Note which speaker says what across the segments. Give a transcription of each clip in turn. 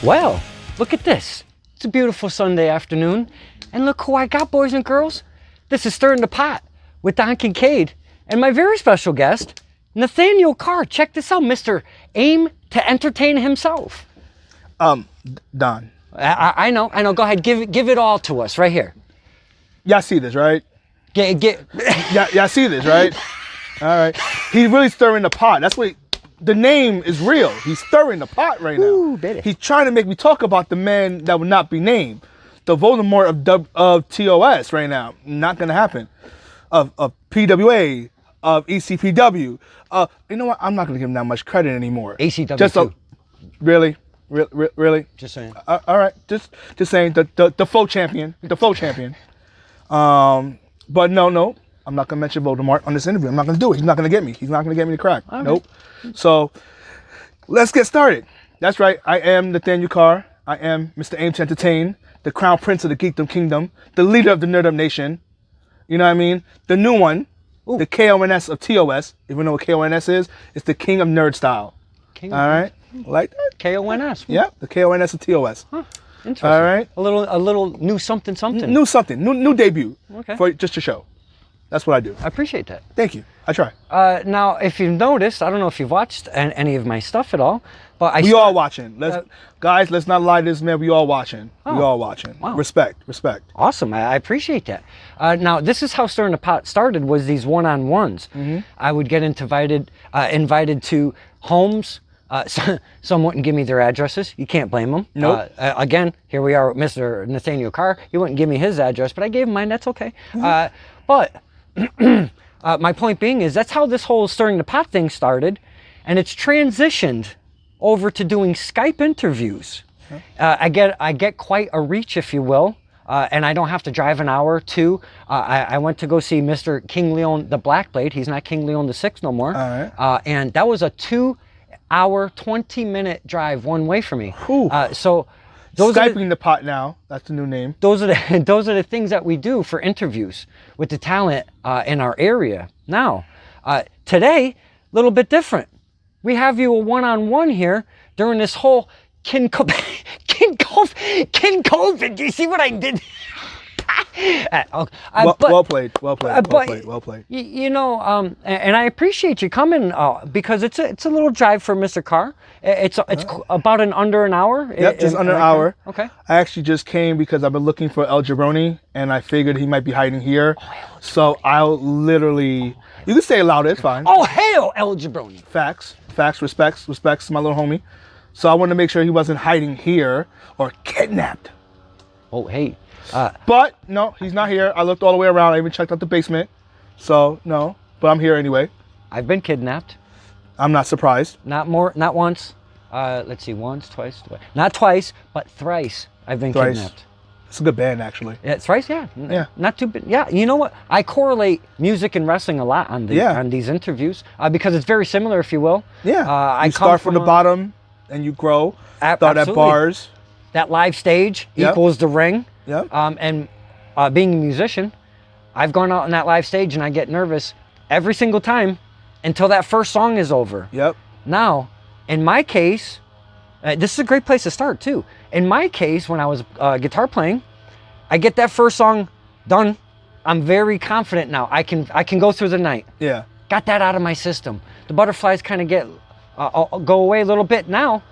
Speaker 1: Well, look at this. It's a beautiful Sunday afternoon. And look who I got, boys and girls. This is Stirring the Pot with Don Kincaid and my very special guest, Nathaniel Carr. Check this out, Mr. Aim to Entertain himself.
Speaker 2: Don.
Speaker 1: I know. Go ahead, give it all to us right here.
Speaker 2: Y'all see this, right? Y'all see this, right? All right. He's really stirring the pot. That's what the name is real. He's stirring the pot right now.
Speaker 1: Ooh, baby.
Speaker 2: He's trying to make me talk about the man that would not be named. The Voldemort of TOS right now. Not gonna happen. Of PWA, of ECPW. You know what? I'm not gonna give him that much credit anymore.
Speaker 1: ACW.
Speaker 2: Really? Really?
Speaker 1: Just saying.
Speaker 2: All right. Just saying. The faux champion. The faux champion. But no. I'm not gonna mention Voldemort on this interview. I'm not gonna do it. He's not gonna get me. He's not gonna get me to crack.
Speaker 1: Right.
Speaker 2: Nope. So let's get started. That's right. I am Nathaniel Carr. I am Mr. Aim to Entertain, the Crown Prince of the Geekdom Kingdom, the leader of the Nerdum Nation. You know what I mean? The new one, the KONS of TOS. If you know what KONS is, it's the King of Nerd Style. All right? Like that?
Speaker 1: KONS.
Speaker 2: Yeah, the KONS of TOS.
Speaker 1: Huh. Interesting.
Speaker 2: All right?
Speaker 1: A little new something.
Speaker 2: New debut.
Speaker 1: Okay.
Speaker 2: For just a show. That's what I do.
Speaker 1: I appreciate that.
Speaker 2: Thank you. I try.
Speaker 1: Now, if you've noticed, I don't know if you've watched any of my stuff at all, but
Speaker 2: we all watching. Guys, let's not lie to this man. We all watching. We all watching.
Speaker 1: Wow.
Speaker 2: Respect.
Speaker 1: Awesome. I appreciate that. Now, this is how Stirring the Pot started, was these one-on-ones. Mm-hmm. I would get invited to homes. Some wouldn't give me their addresses. You can't blame them.
Speaker 2: Nope.
Speaker 1: Again, here we are with Mr. Nathaniel Carr. He wouldn't give me his address, but I gave him mine. That's okay. Mm-hmm. But my point being is that's how this whole Stirring the Pot thing started, and it's transitioned over to doing Skype interviews. I get quite a reach, if you will, and I don't have to drive an hour or two. I went to go see Mr. King Leon the Black Blade. He's not King Leon the Sixth no more.
Speaker 2: All right.
Speaker 1: And that was a 2-hour, 20-minute drive one way for me. So those
Speaker 2: Skyping the Pot now. That's the new name.
Speaker 1: Those are the things that we do for interviews with the talent in our area. Now, today, a little bit different. We have you a one-on-one here during this whole COVID. Do you see what I did?
Speaker 2: Well played.
Speaker 1: You know, and I appreciate you coming because it's a little drive for Mr. Carr. It's about under an hour.
Speaker 2: Yep, just under an hour.
Speaker 1: Okay.
Speaker 2: I actually just came because I've been looking for El Jabroni, and I figured he might be hiding here. So I'll literally, you can say it louder, it's fine.
Speaker 1: Oh, hail El Jabroni.
Speaker 2: Facts, respects to my little homie. So I wanted to make sure he wasn't hiding here or kidnapped.
Speaker 1: Oh, hey.
Speaker 2: But no, he's not here. I looked all the way around. I even checked out the basement. So no, but I'm here anyway.
Speaker 1: I've been kidnapped.
Speaker 2: I'm not surprised.
Speaker 1: Not once. Let's see, once, twice. Not twice, but thrice. I've been kidnapped.
Speaker 2: It's a good band, actually.
Speaker 1: Yeah, thrice. Yeah.
Speaker 2: Yeah.
Speaker 1: Not too bad. Yeah. You know what? I correlate music and wrestling a lot on these interviews because it's very similar, if you will.
Speaker 2: Yeah. You start from the bottom and you grow. Start at bars.
Speaker 1: That live stage equals the ring.
Speaker 2: Yep.
Speaker 1: And being a musician, I've gone out on that live stage and I get nervous every single time until that first song is over.
Speaker 2: Yep.
Speaker 1: Now, in my case, this is a great place to start too. In my case, when I was guitar playing, I get that first song done. I'm very confident now. I can go through the night.
Speaker 2: Yeah.
Speaker 1: Got that out of my system. The butterflies kind of go away a little bit. Now,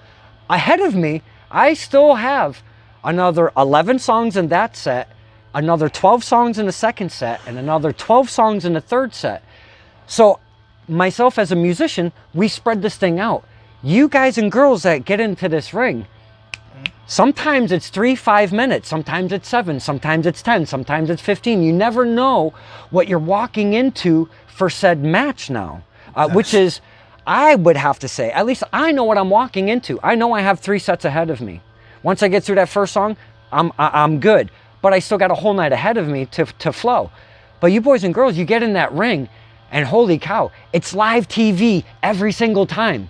Speaker 1: ahead of me, I still have another 11 songs in that set, another 12 songs in the second set, and another 12 songs in the third set. So myself as a musician, we spread this thing out. You guys and girls that get into this ring, sometimes it's 3-5 minutes, sometimes it's 7, sometimes it's 10, sometimes it's 15. You never know what you're walking into for said match now, which is, I would have to say, at least I know what I'm walking into. I know I have 3 sets ahead of me. Once I get through that first song, I'm good. But I still got a whole night ahead of me to flow. But you boys and girls, you get in that ring, and holy cow, it's live TV every single time.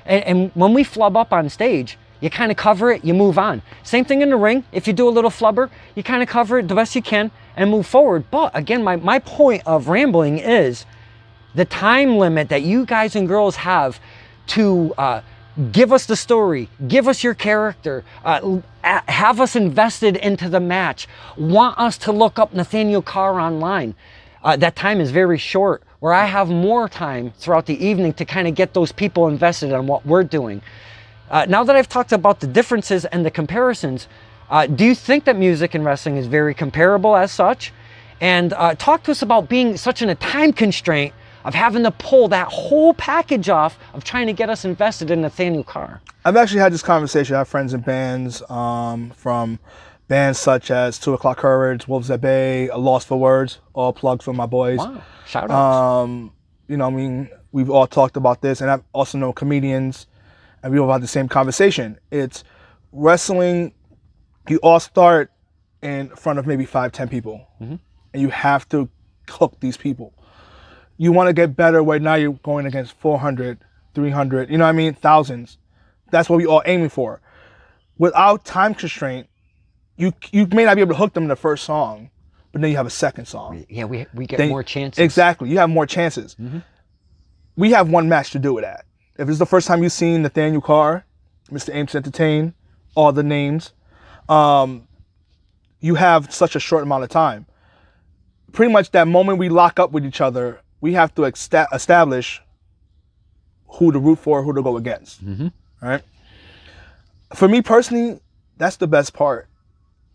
Speaker 1: And when we flub up on stage, you kind of cover it, you move on. Same thing in the ring. If you do a little flubber, you kind of cover it the best you can and move forward. But again, my point of rambling is the time limit that you guys and girls have to Give us the story. Give us your character. Have us invested into the match. Want us to look up Nathaniel Carr online. That time is very short, where I have more time throughout the evening to kind of get those people invested in what we're doing. Now that I've talked about the differences and the comparisons, do you think that music and wrestling is very comparable as such? And talk to us about being such in a time constraint of having to pull that whole package off of trying to get us invested in Nathaniel Carr.
Speaker 2: I've actually had this conversation. I have friends in bands, from bands such as 2 O'Clock Courage, Wolves at Bay, A Loss for Words, all plugs for my boys.
Speaker 1: Wow, shout outs.
Speaker 2: You know, I mean, we've all talked about this, and I've also known comedians, and we all had the same conversation. It's wrestling, you all start in front of maybe 5-10 people, and you have to hook these people. You want to get better where now you're going against 400, 300, you know what I mean, thousands. That's what we all aiming for. Without time constraint, you may not be able to hook them in the first song, but then you have a second song.
Speaker 1: Yeah, we get more chances.
Speaker 2: Exactly, you have more chances. We have one match to do it at. If it's the first time you've seen Nathaniel Carr, Mr. Aim to Entertain, all the names, you have such a short amount of time. Pretty much that moment we lock up with each other, we have to establish who to root for, who to go against. Right? For me personally, that's the best part.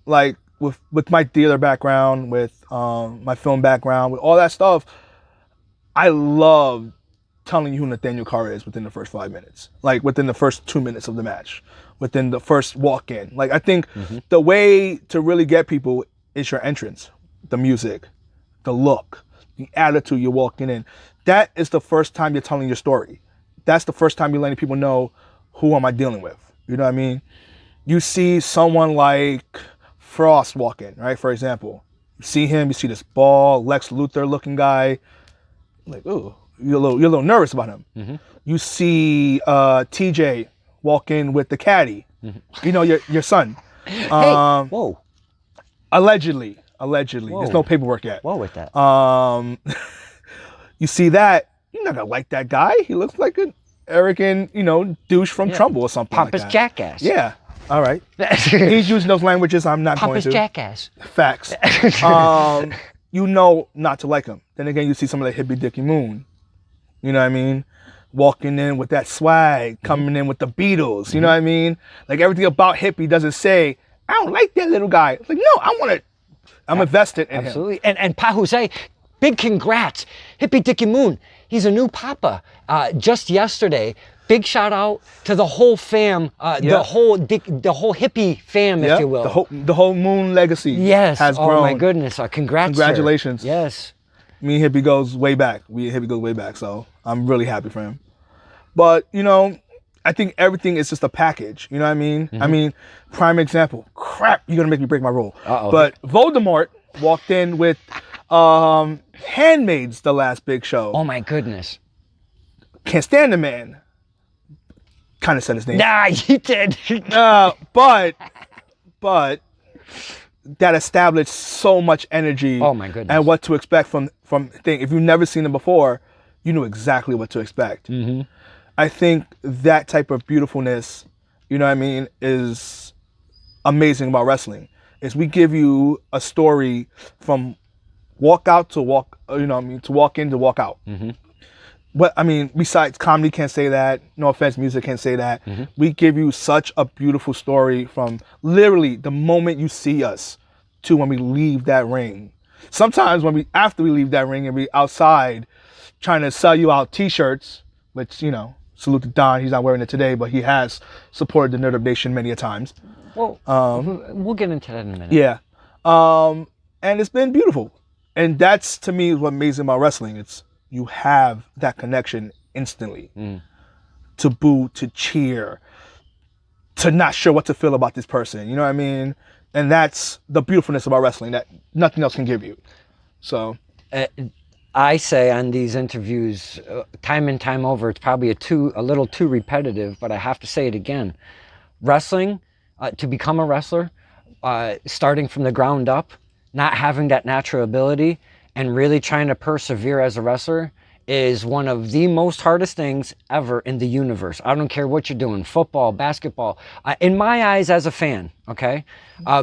Speaker 2: Like with my theater background, with my film background, with all that stuff, I love telling you who Nathaniel Carr is within the first 5 minutes. Like within the first 2 minutes of the match, within the first walk-in. Like I think the way to really get people is your entrance, the music, the look, the attitude you're walking in. That is the first time you're telling your story. That's the first time you're letting people know, who am I dealing with? You know what I mean? You see someone like Frost walk in, right? For example, you see him, you see this bald Lex Luthor looking guy. Like, ooh, you're a little nervous about him. You see TJ walk in with the caddy. You know, your son.
Speaker 1: Hey, whoa.
Speaker 2: Allegedly.
Speaker 1: Whoa.
Speaker 2: There's no paperwork yet.
Speaker 1: Whoa with that.
Speaker 2: You see that, you're not gonna like that guy. He looks like an arrogant, douche from Trumble or something
Speaker 1: Pompous
Speaker 2: like that.
Speaker 1: jackass.
Speaker 2: Yeah. All right. He's using those languages I'm not
Speaker 1: Pompous
Speaker 2: going to.
Speaker 1: jackass.
Speaker 2: Facts. You know not to like him. Then again, you see some of the hippie Dickie Moon. You know what I mean? Walking in with that swag, coming in with the Beatles. You know what I mean? Like everything about hippie doesn't say, I don't like that little guy. It's like, no, I'm invested in him.
Speaker 1: Absolutely. And Pa Jose, big congrats. Hippie Dickie Moon, he's a new papa. Just yesterday, big shout out to the whole fam, the whole hippie fam, if you will.
Speaker 2: The whole Moon legacy has grown.
Speaker 1: Oh my goodness, congrats.
Speaker 2: Congratulations.
Speaker 1: Sir. Yes.
Speaker 2: Me and Hippie goes way back. So I'm really happy for him. But, I think everything is just a package. You know what I mean? I mean, prime example. Crap, you're going to make me break my rule. But Voldemort walked in with Handmaids the last big show.
Speaker 1: Oh my goodness.
Speaker 2: Can't stand the man. Kind of said his name.
Speaker 1: Nah, you did.
Speaker 2: But that established so much energy.
Speaker 1: Oh my goodness.
Speaker 2: And what to expect from thing. If you've never seen them before, you knew exactly what to expect. I think that type of beautifulness, you know what I mean, is amazing about wrestling. Is we give you a story from walk out to walk, to walk in to walk out. But I mean, besides comedy can't say that, no offense, music can't say that. We give you such a beautiful story from literally the moment you see us to when we leave that ring. Sometimes after we leave that ring and we outside trying to sell you out t-shirts, which, salute to Don, he's not wearing it today, but he has supported the Nerd Up Nation many a times.
Speaker 1: Well, we'll get into that in a minute.
Speaker 2: Yeah. And it's been beautiful. And that's, to me, what's amazing about wrestling. It's you have that connection instantly. To boo, to cheer, to not sure what to feel about this person. You know what I mean? And that's the beautifulness about wrestling that nothing else can give you. So
Speaker 1: I say on these interviews, time and time over, it's probably a little too repetitive, but I have to say it again. Wrestling, to become a wrestler, starting from the ground up, not having that natural ability, and really trying to persevere as a wrestler is one of the most hardest things ever in the universe. I don't care what you're doing, football, basketball. In my eyes as a fan, okay?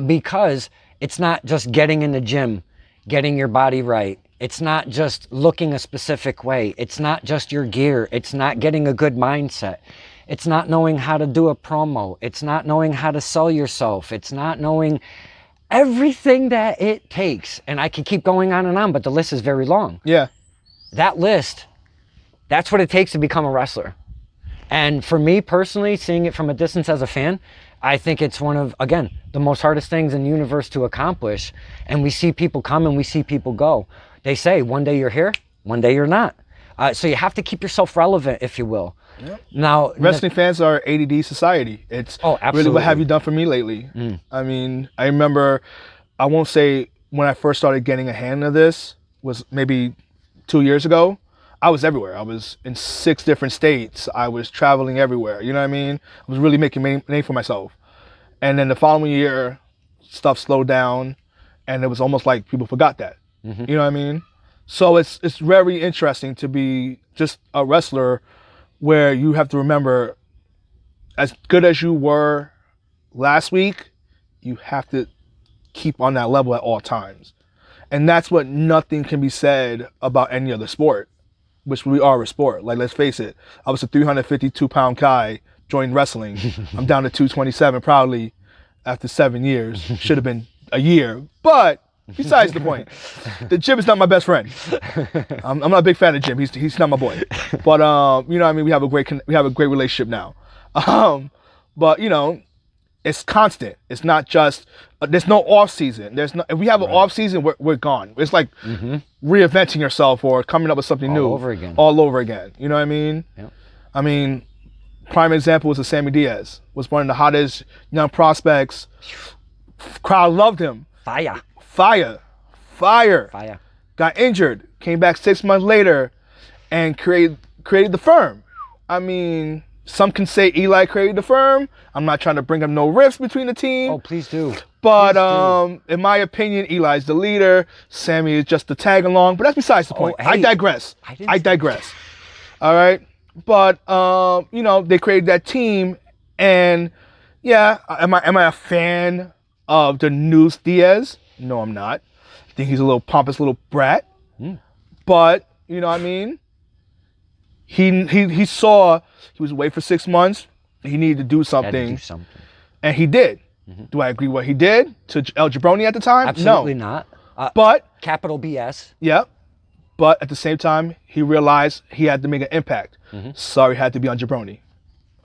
Speaker 1: Because it's not just getting in the gym, getting your body right. It's not just looking a specific way. It's not just your gear. It's not getting a good mindset. It's not knowing how to do a promo. It's not knowing how to sell yourself. It's not knowing everything that it takes. And I could keep going on, but the list is very long.
Speaker 2: Yeah.
Speaker 1: That list, that's what it takes to become a wrestler. And for me personally, seeing it from a distance as a fan, I think it's one of, again, the most hardest things in the universe to accomplish. And we see people come and we see people go. They say, one day you're here, one day you're not. So you have to keep yourself relevant, if you will.
Speaker 2: Yep.
Speaker 1: Now,
Speaker 2: wrestling fans are ADD society. It's really, what have you done for me lately? I mean, I remember, I won't say when I first started getting a hand of this was maybe 2 years ago. I was everywhere. I was in 6 different states. I was traveling everywhere. You know what I mean? I was really making a name for myself. And then the following year, stuff slowed down, and it was almost like people forgot that. You know what I mean? So it's very interesting to be just a wrestler where you have to remember, as good as you were last week, you have to keep on that level at all times. And that's what nothing can be said about any other sport, which we are a sport. Like, let's face it, I was a 352-pound guy, joined wrestling. I'm down to 227 proudly after 7 years. Should have been a year, but besides the point. The gym is not my best friend. I'm not a big fan of Jim. He's not my boy. But you know what I mean, we have a great relationship now. But you know, it's constant. It's not just there's no off season. If we have an off season, we're gone. It's like reinventing yourself or coming up with something new all over again. You know what I mean?
Speaker 1: Yep.
Speaker 2: I mean, prime example was Sammy Diaz. Was one of the hottest young prospects. Crowd loved him. Fire. Got injured, came back 6 months later, and created the firm. I mean, some can say Eli created the firm. I'm not trying to bring up no rifts between the team.
Speaker 1: Oh, please do.
Speaker 2: But in my opinion, Eli's the leader. Sammy is just the tag along. But that's besides the point. Hey, I digress. All right. But you know, they created that team, and yeah, am I a fan of the Noose Diaz? No, I'm not. I think he's a little pompous little brat. But, you know what I mean? He saw he was away for 6 months. He needed to do something. And he did. Do I agree what he did to El Jabroni at the time?
Speaker 1: Absolutely not.
Speaker 2: But
Speaker 1: capital BS.
Speaker 2: Yeah. But at the same time, he realized he had to make an impact. Sorry, had to be on Jabroni.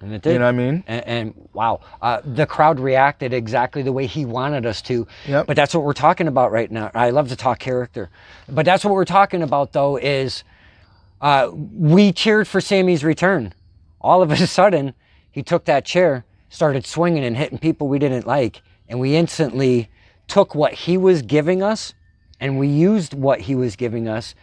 Speaker 1: And it did.
Speaker 2: You know what I mean?
Speaker 1: And wow, the crowd reacted exactly the way he wanted us to.
Speaker 2: Yep.
Speaker 1: But that's what we're talking about right now. I love to talk character. But that's what we're talking about, though, is we cheered for Sammy's return. All of a sudden, he took that chair, started swinging and hitting people we didn't like. And we instantly took what he was giving us, and we used what he was giving us.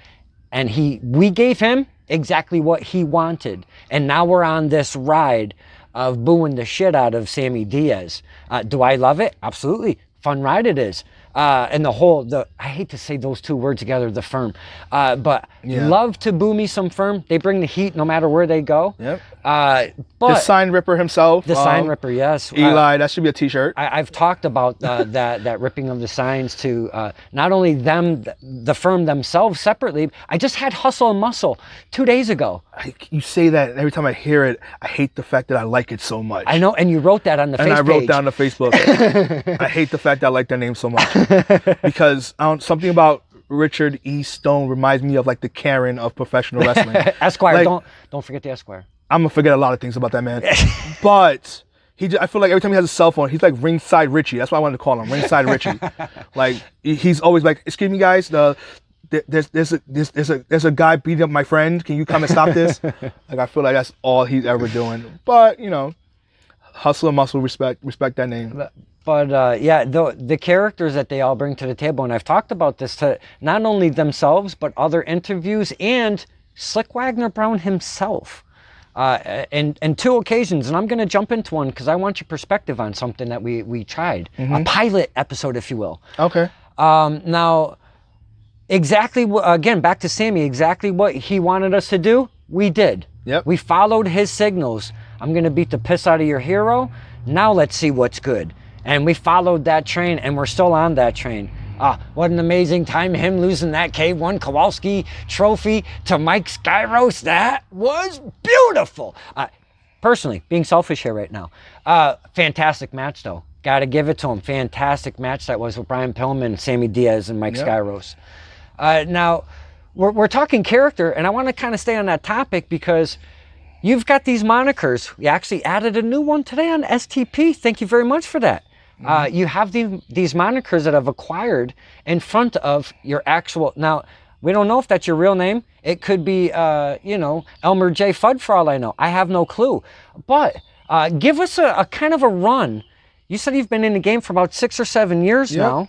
Speaker 1: And we gave him exactly what he wanted. And now we're on this ride of booing the shit out of Sammy Diaz. Do I love it? Absolutely. Fun ride it is. And I hate to say those two words together, the firm. But love to boo me some firm. They bring the heat no matter where they go.
Speaker 2: Yep.
Speaker 1: But
Speaker 2: the Sign Ripper himself.
Speaker 1: The Sign Ripper, yes.
Speaker 2: Eli, that should be a t-shirt.
Speaker 1: I've talked about that ripping of the signs to not only them, the firm themselves separately. I just had Hustle and Muscle 2 days ago.
Speaker 2: You say that, and every time I hear it, I hate the fact that I like it so much.
Speaker 1: I know, and you wrote that on the Facebook page.
Speaker 2: And I wrote down on Facebook. I hate the fact that I like that name so much. Because something about Richard E. Stone reminds me of like the Karen of professional wrestling.
Speaker 1: Esquire, like, don't forget the Esquire.
Speaker 2: I'm gonna forget a lot of things about that man. But I feel like every time he has a cell phone, he's like Ringside Richie. That's why I wanted to call him Ringside Richie. Like he's always like, excuse me guys, there's a guy beating up my friend. Can you come and stop this? Like I feel like that's all he's ever doing. But you know, Hustle and Muscle, respect that name.
Speaker 1: But yeah, the characters that they all bring to the table, and I've talked about this to not only themselves, but other interviews and Slick Wagner Brown himself. And 2 occasions, and I'm going to jump into one because I want your perspective on something that we tried. A pilot episode, if you will.
Speaker 2: Okay.
Speaker 1: Now, exactly what, again, back to Sammy, exactly what he wanted us to do, we did.
Speaker 2: Yep.
Speaker 1: We followed his signals. I'm going to beat the piss out of your hero. Now let's see what's good. And we followed that train, and we're still on that train. What an amazing time, him losing that K1 Kowalski trophy to Mike Skyros. That was beautiful. Personally, being selfish here right now, fantastic match though. Got to give it to him. Fantastic match that was with Brian Pillman, Sammy Diaz, and Mike Skyros. Now, we're talking character, and I want to kind of stay on that topic because you've got these monikers. You actually added a new one today on STP. Thank you very much for that. You have these monikers that I've acquired in front of your actual... Now, we don't know if that's your real name. It could be, Elmer J. Fudd for all I know. I have no clue. But give us a kind of a run. You said you've been in the game for about 6 or 7 years now.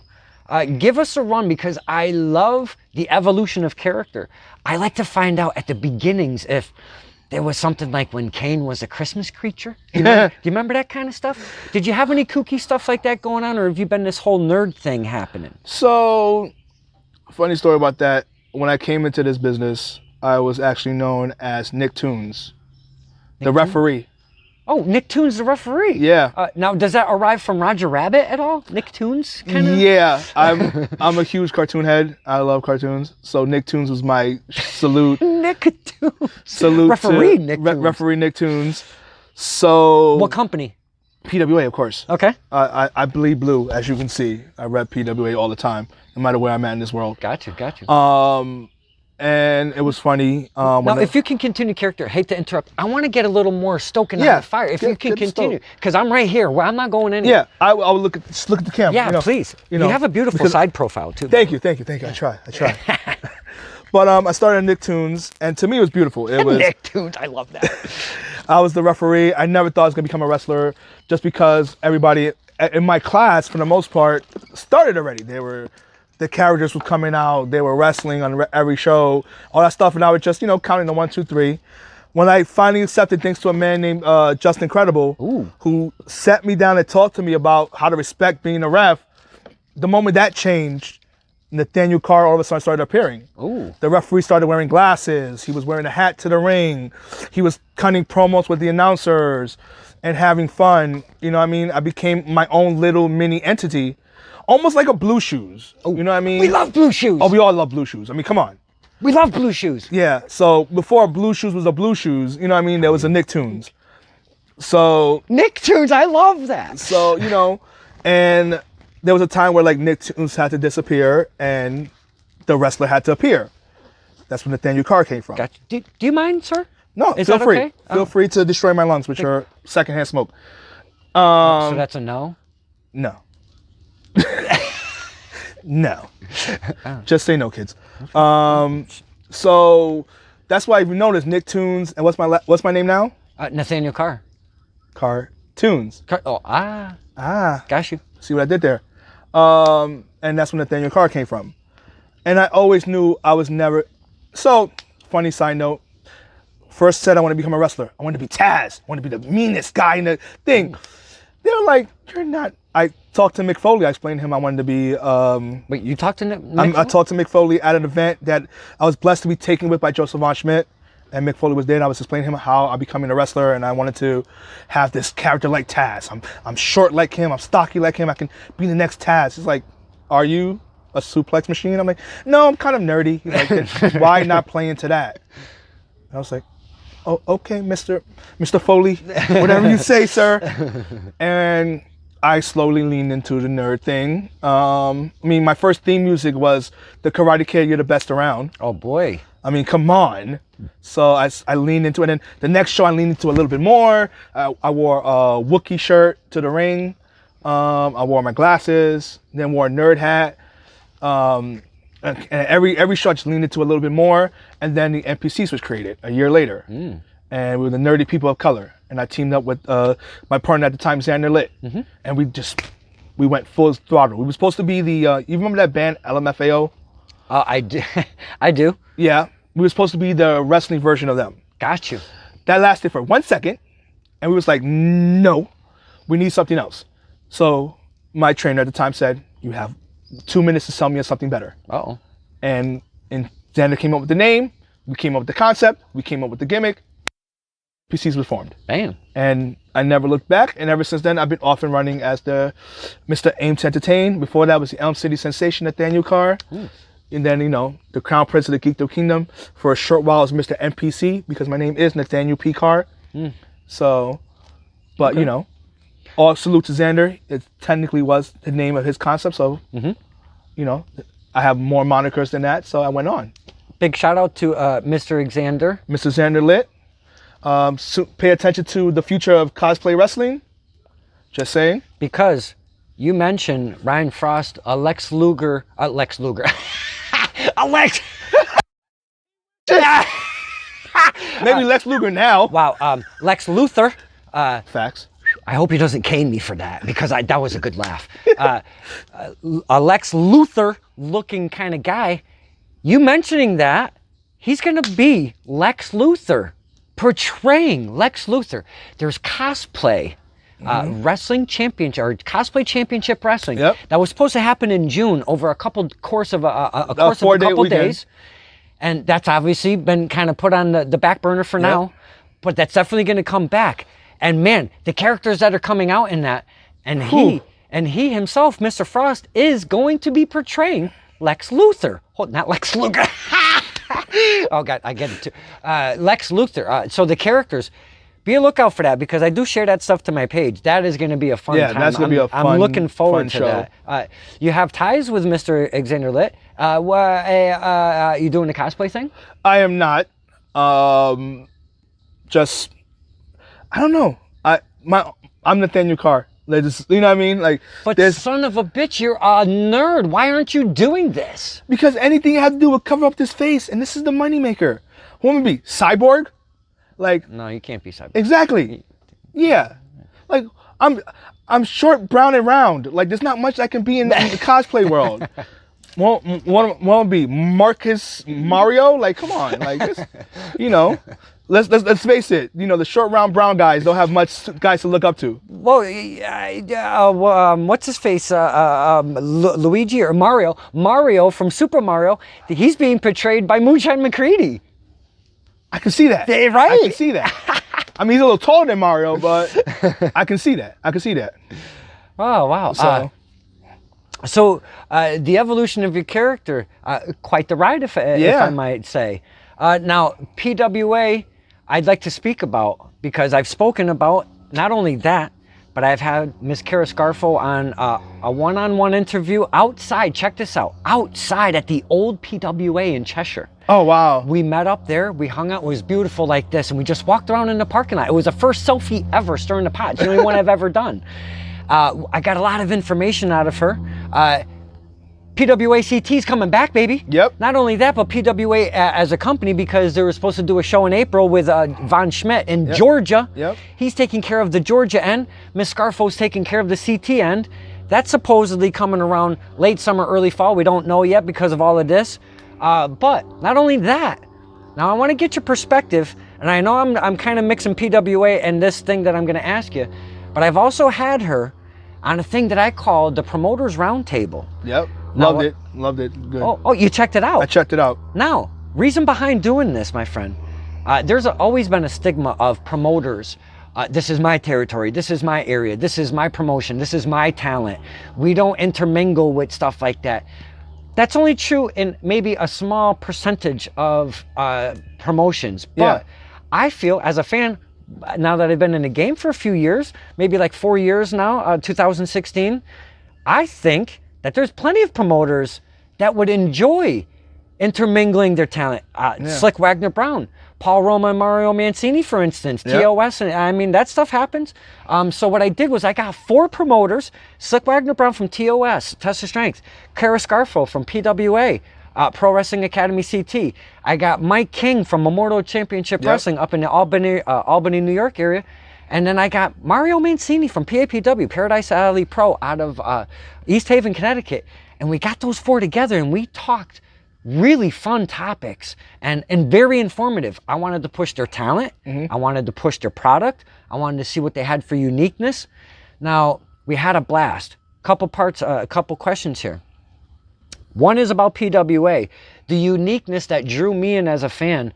Speaker 1: Give us a run because I love the evolution of character. I like to find out at the beginnings if there was something like when Kane was a Christmas creature. Do you remember that kind of stuff? Did you have any kooky stuff like that going on, or have you been this whole nerd thing happening?
Speaker 2: So, funny story about that. When I came into this business, I was actually known as Nick Toons, the referee.
Speaker 1: Oh, Nick Toons, the referee.
Speaker 2: Yeah.
Speaker 1: Now, does that arrive from Roger Rabbit at all? Nick Toons, kind of?
Speaker 2: Yeah, I'm a huge cartoon head. I love cartoons. So Nick Toons was my salute.
Speaker 1: Nick Toons.
Speaker 2: Salute
Speaker 1: referee
Speaker 2: to
Speaker 1: Nick Toons.
Speaker 2: Referee Nick Toons. So
Speaker 1: what company?
Speaker 2: PWA, of course.
Speaker 1: Okay.
Speaker 2: I bleed blue, as you can see. I rep PWA all the time, no matter where I'm at in this world.
Speaker 1: Got you.
Speaker 2: And it was funny.
Speaker 1: Now, if you can continue character, hate to interrupt. I want to get a little more stoking on the fire. If you can continue, because I'm right here. Well, I'm not going anywhere.
Speaker 2: Yeah, I will look at the camera.
Speaker 1: Yeah, please. You have a beautiful side profile too.
Speaker 2: Thank you. I try. But I started Nick Toons, and to me it was beautiful. It was
Speaker 1: Nick Toons. I love that.
Speaker 2: I was the referee. I never thought I was gonna become a wrestler, just because everybody in my class, for the most part, started already. The characters were coming out. They were wrestling on every show, all that stuff, and I was just, counting the 1, 2, 3. When I finally accepted, thanks to a man named Justin Credible, who sat me down and talked to me about how to respect being a ref, the moment that changed, Nathaniel Carr all of a sudden started appearing. The referee started wearing glasses. He was wearing a hat to the ring. He was cutting promos with the announcers and having fun. You know what I mean? I became my own little mini entity. Almost like a Blue Shoes. You know what I mean?
Speaker 1: We love Blue Shoes.
Speaker 2: Oh, we all love Blue Shoes. I mean, come on.
Speaker 1: We love Blue Shoes.
Speaker 2: Yeah. So before Blue Shoes was a Blue Shoes, you know what I mean? There was a Nick Toons. So
Speaker 1: Nick Toons, I love that.
Speaker 2: So, and there was a time where like Nick Toons had to disappear and the wrestler had to appear. That's where Nathaniel Carr came from.
Speaker 1: Gotcha. Do you mind, sir?
Speaker 2: No,
Speaker 1: Is
Speaker 2: feel
Speaker 1: that
Speaker 2: free.
Speaker 1: okay?
Speaker 2: Feel free to destroy my lungs with your secondhand smoke.
Speaker 1: So that's a no?
Speaker 2: No. No. Just say no, kids. So that's why if you notice Nick Toons, and what's my name now?
Speaker 1: Nathaniel Carr.
Speaker 2: Cartoons.
Speaker 1: Got you.
Speaker 2: See what I did there? And that's when Nathaniel Carr came from. And I always knew I was never... So, funny side note. First said I want to become a wrestler. I wanted to be Taz. I wanted to be the meanest guy in the thing. They were like, you're not... I talked to Mick Foley. I explained to him I wanted to be...
Speaker 1: Wait, you talked to Mick
Speaker 2: I talked to Mick Foley at an event that I was blessed to be taken with by Joseph Von Schmidt. And Mick Foley was there, and I was explaining to him how I'm becoming a wrestler, and I wanted to have this character like Taz. I'm short like him. I'm stocky like him. I can be the next Taz. He's like, are you a suplex machine? I'm like, no, I'm kind of nerdy. He's like, why not play into that? And I was like, oh, okay, Mr. Foley, whatever you say, sir. And I slowly leaned into the nerd thing. My first theme music was the Karate Kid, You're the Best Around.
Speaker 1: Oh, boy.
Speaker 2: I mean, come on. So I leaned into it. And the next show, I leaned into a little bit more. I wore a Wookiee shirt to the ring. I wore my glasses, then wore a nerd hat. And every show, I just leaned into a little bit more. And then the NPCs was created a year later. And we were the nerdy people of color. And I teamed up with my partner at the time, Xander Litt. And we went full throttle. We were supposed to be the, you remember that band, LMFAO?
Speaker 1: I do. I do.
Speaker 2: Yeah. We were supposed to be the wrestling version of them.
Speaker 1: Got you.
Speaker 2: That lasted for 1 second. And we was like, no, we need something else. So my trainer at the time said, you have 2 minutes to sell me something better.
Speaker 1: Uh-oh.
Speaker 2: And Xander came up with the name. We came up with the concept. We came up with the gimmick. PCs was formed.
Speaker 1: Bam.
Speaker 2: And I never looked back. And ever since then, I've been off and running as the Mr. Aim to Entertain. Before that was the Elm City sensation, Nathaniel Carr. And then, the Crown Prince of the Geekdom Kingdom. For a short while, as Mr. NPC, because my name is Nathaniel P. Carr. So, but, all salute to Xander. It technically was the name of his concept. So, I have more monikers than that. So I went on.
Speaker 1: Big shout out to Mr. Xander.
Speaker 2: Mr. Xander Lit. Pay attention to the future of cosplay wrestling. Just saying. Because
Speaker 1: you mentioned Ryan Frost, Lex Luger. Alex.
Speaker 2: Maybe Lex Luger now.
Speaker 1: Wow. Lex Luthor.
Speaker 2: Facts.
Speaker 1: I hope he doesn't cane me for that, because that was a good laugh. A Lex Luthor looking kind of guy. You mentioning that, he's going to be Lex Luthor, portraying Lex Luthor. There's cosplay, wrestling championship, or cosplay championship wrestling.
Speaker 2: Yep.
Speaker 1: That was supposed to happen in June over a course of a couple days. And that's obviously been kind of put on the back burner for now, but that's definitely going to come back. And man, the characters that are coming out in that, and he himself, Mr. Frost, is going to be portraying Lex Luthor. Oh, not Lex Luger. Oh God, I get it too. Lex Luthor. So the characters, be a lookout for that, because I do share that stuff to my page. That is going to be a fun time.
Speaker 2: That's going to be a fun
Speaker 1: I'm looking forward to
Speaker 2: show.
Speaker 1: that. You have ties with Mr. Xander Lit. You doing the cosplay thing?
Speaker 2: I am not. I don't know. I'm Nathaniel Carr. You know what I mean?
Speaker 1: But son of a bitch, you're a nerd. Why aren't you doing this?
Speaker 2: Because anything you have to do with cover up this face, and this is the moneymaker. Who would be Cyborg?
Speaker 1: No, you can't be Cyborg.
Speaker 2: Exactly. Yeah. I'm short, brown, and round. There's not much I can be in the cosplay world. Won't be Marcus Mario? Come on. Let's face it. The short, round, brown guys don't have much guys to look up to.
Speaker 1: Well, what's his face? Luigi or Mario? Mario from Super Mario. He's being portrayed by Moonshine McCready.
Speaker 2: I can see that.
Speaker 1: Right?
Speaker 2: I can see that. I mean, he's a little taller than Mario, but I can see that.
Speaker 1: Oh, wow. So the evolution of your character, quite the ride, if I might say. Now, PWA, I'd like to speak about, because I've spoken about not only that, but I've had Miss Kara Scarfo on a one-on-one interview outside. Check this out. Outside at the old PWA in Cheshire.
Speaker 2: Oh, wow.
Speaker 1: We met up there. We hung out. It was beautiful like this. And we just walked around in the parking lot. It was the first selfie ever stirring the pot. It's the only one I've ever done. I got a lot of information out of her. PWA CT's coming back, baby.
Speaker 2: Yep.
Speaker 1: Not only that, but PWA as a company, because they were supposed to do a show in April with Von Schmidt in Georgia.
Speaker 2: Yep.
Speaker 1: He's taking care of the Georgia end. Miss Scarfo's taking care of the CT end. That's supposedly coming around late summer, early fall. We don't know yet because of all of this. But not only that, now I want to get your perspective, and I know I'm kind of mixing PWA and this thing that I'm going to ask you, but I've also had her on a thing that I call the Promoters Roundtable.
Speaker 2: Yep. Loved it. Good.
Speaker 1: Oh, you checked it out?
Speaker 2: I checked it out.
Speaker 1: Now, reason behind doing this, my friend, there's always been a stigma of promoters. This is my territory. This is my area. This is my promotion. This is my talent. We don't intermingle with stuff like that. That's only true in maybe a small percentage of promotions. But I feel, as a fan, now that I've been in the game for a few years, maybe 4 years now, 2016, I think that there's plenty of promoters that would enjoy intermingling their talent. Slick Wagner Brown, Paul Roma and Mario Mancini, for instance, TOS, and I mean, that stuff happens. So what I did was I got 4 promoters: Slick Wagner Brown from TOS, Test of Strength, Kara Scarfo from PWA, Pro Wrestling Academy CT. I got Mike King from Memorial Championship Wrestling up in the Albany, New York area. And then I got Mario Mancini from PAPW, Paradise Alley Pro, out of East Haven, Connecticut. And we got those 4 together and we talked really fun topics and very informative. I wanted to push their talent. I wanted to push their product. I wanted to see what they had for uniqueness. Now, we had a blast. A couple questions here. One is about PWA. The uniqueness that drew me in as a fan,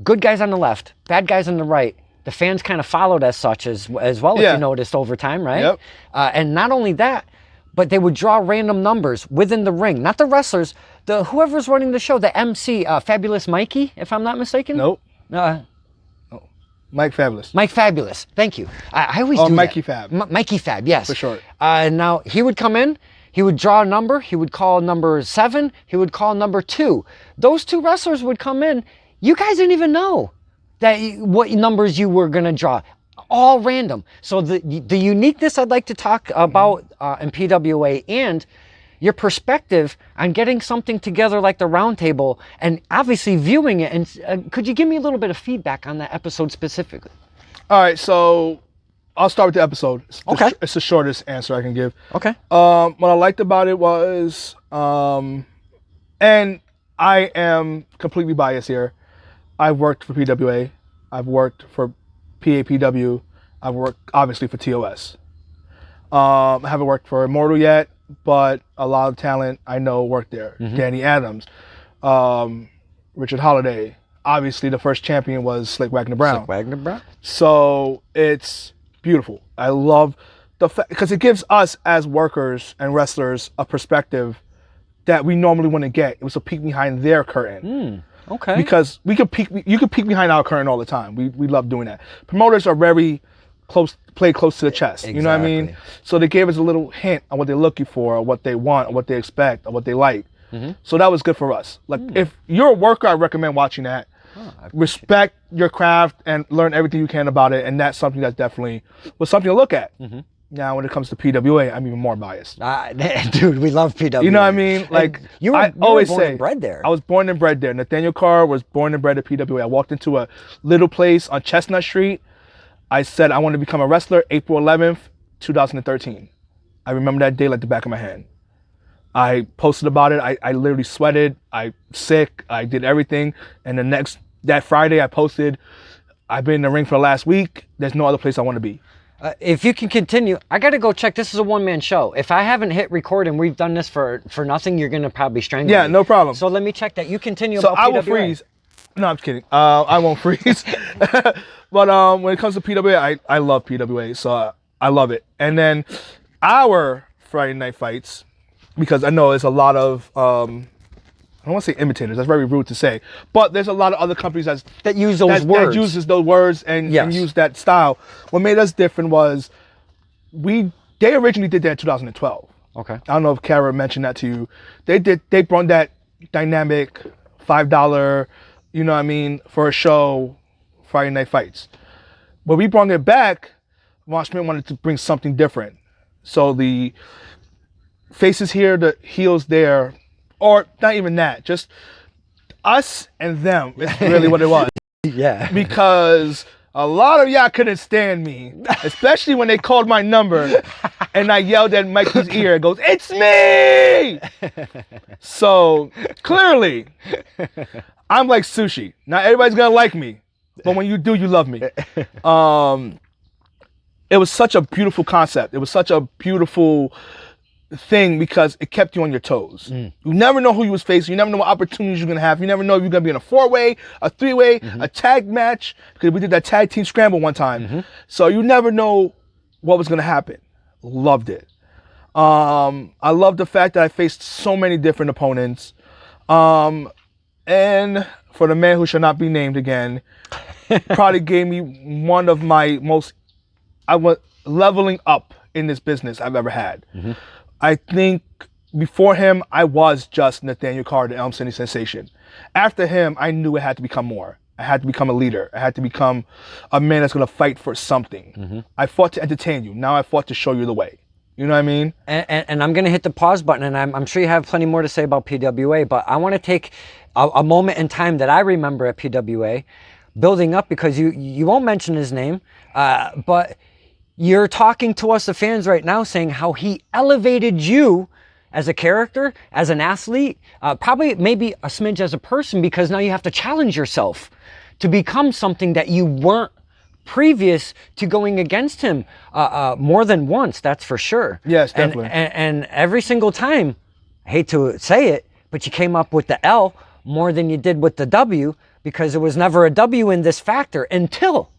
Speaker 1: good guys on the left, bad guys on the right. The fans kind of followed as such as well, if you noticed over time, right?
Speaker 2: Yep.
Speaker 1: And not only that, but they would draw random numbers within the ring. Not the wrestlers, whoever's running the show, the MC, Fabulous Mikey, if I'm not mistaken.
Speaker 2: Nope. Mike Fabulous.
Speaker 1: Mike Fabulous. Thank you. I always do
Speaker 2: Mikey
Speaker 1: that.
Speaker 2: Fab.
Speaker 1: Mikey Fab, yes.
Speaker 2: For sure.
Speaker 1: Now, he would come in, he would draw a number, he would call number 7, he would call number 2. Those 2 wrestlers would come in. You guys didn't even know what numbers you were going to draw. All random. So the uniqueness I'd like to talk about in PWA and your perspective on getting something together like the roundtable and obviously viewing it. And could you give me a little bit of feedback on that episode specifically?
Speaker 2: All right, so I'll start with the episode. It's the shortest answer I can give.
Speaker 1: Okay.
Speaker 2: What I liked about it was, and I am completely biased here. I've worked for PWA. I've worked for PAPW. I've worked obviously for TOS. I haven't worked for Immortal yet, but a lot of talent I know worked there. Mm-hmm. Danny Adams, Richard Holiday. Obviously, the first champion was Slick Wagner Brown. So it's beautiful. I love the fact because it gives us as workers and wrestlers a perspective that we normally wouldn't get. It was a peek behind their curtain.
Speaker 1: Okay.
Speaker 2: Because you could peek behind our curtain all the time. We love doing that. Promoters are very play close to the chest. Exactly. You know what I mean? So they gave us a little hint on what they're looking for, or what they want, or what they expect, or what they like. Mm-hmm. So that was good for us. Like if you're a worker, I recommend watching that. Respect your craft and learn everything you can about it, and that's something that definitely was something to look at. Mm-hmm. Now, when it comes to PWA, I'm even more biased.
Speaker 1: Dude, we love PWA.
Speaker 2: You know what I mean? Like
Speaker 1: you were born and bred there.
Speaker 2: I was born and bred there. Nathaniel Carr was born and bred at PWA. I walked into a little place on Chestnut Street. I said I want to become a wrestler. April 11th, 2013. I remember that day like the back of my hand. I posted about it. I literally sweated. I sick. I did everything. And that Friday I posted, I've been in the ring for the last week. There's no other place I want to be.
Speaker 1: If you can continue, I got to go check. This is a one-man show. If I haven't hit record and we've done this for nothing, you're going to probably strangle me.
Speaker 2: Yeah, no problem.
Speaker 1: So let me check that. You continue
Speaker 2: so
Speaker 1: about PWA.
Speaker 2: I will freeze. No, I'm just kidding. I won't freeze. But when it comes to PWA, I love PWA. So I love it. And then our Friday night fights, because I know there's a lot of, I don't want to say imitators. That's very rude to say. But there's a lot of other companies
Speaker 1: that use those words.
Speaker 2: That uses those words and use that style. What made us different was they originally did that in 2012.
Speaker 1: Okay.
Speaker 2: I don't know if Kara mentioned that to you. They brought that dynamic $5, you know what I mean, for a show, Friday Night Fights. But we brought it back. Ron Schmidt wanted to bring something different. So the faces here, the heels there, or not even that, just us and them is really what it was.
Speaker 1: Yeah.
Speaker 2: Because a lot of y'all couldn't stand me, especially when they called my number and I yelled at Mikey's ear. It goes, "It's me!" So clearly, I'm like sushi. Not everybody's gonna like me, but when you do, you love me. It was such a beautiful concept. It was such a beautiful thing because it kept you on your toes. You never know who you was facing. You never know what opportunities you're going to have. You never know if you're going to be in a 4-way, a 3-way, a tag match, because we did that tag team scramble one time. So you never know what was going to happen. Loved it. I love the fact that I faced so many different opponents. And for the man who shall not be named again, probably gave me one of my most, I was leveling up in this business I've ever had. I think before him, I was just Nathaniel Carr, the Elm City Sensation. After him, I knew it had to become more. I had to become a leader. I had to become a man that's going to fight for something. I fought to entertain you. Now I fought to show you the way. You know what I mean?
Speaker 1: And I'm going to hit the pause button, and I'm sure you have plenty more to say about PWA, but I want to take a moment in time that I remember at PWA, building up, because you won't mention his name, but you're talking to us, the fans, right now, saying how he elevated you as a character, as an athlete, probably maybe a smidge as a person, because now you have to challenge yourself to become something that you weren't previous to going against him more than once, that's for sure.
Speaker 2: Yes, definitely.
Speaker 1: And every single time, I hate to say it, but you came up with the L more than you did with the W, because there was never a W in this factor until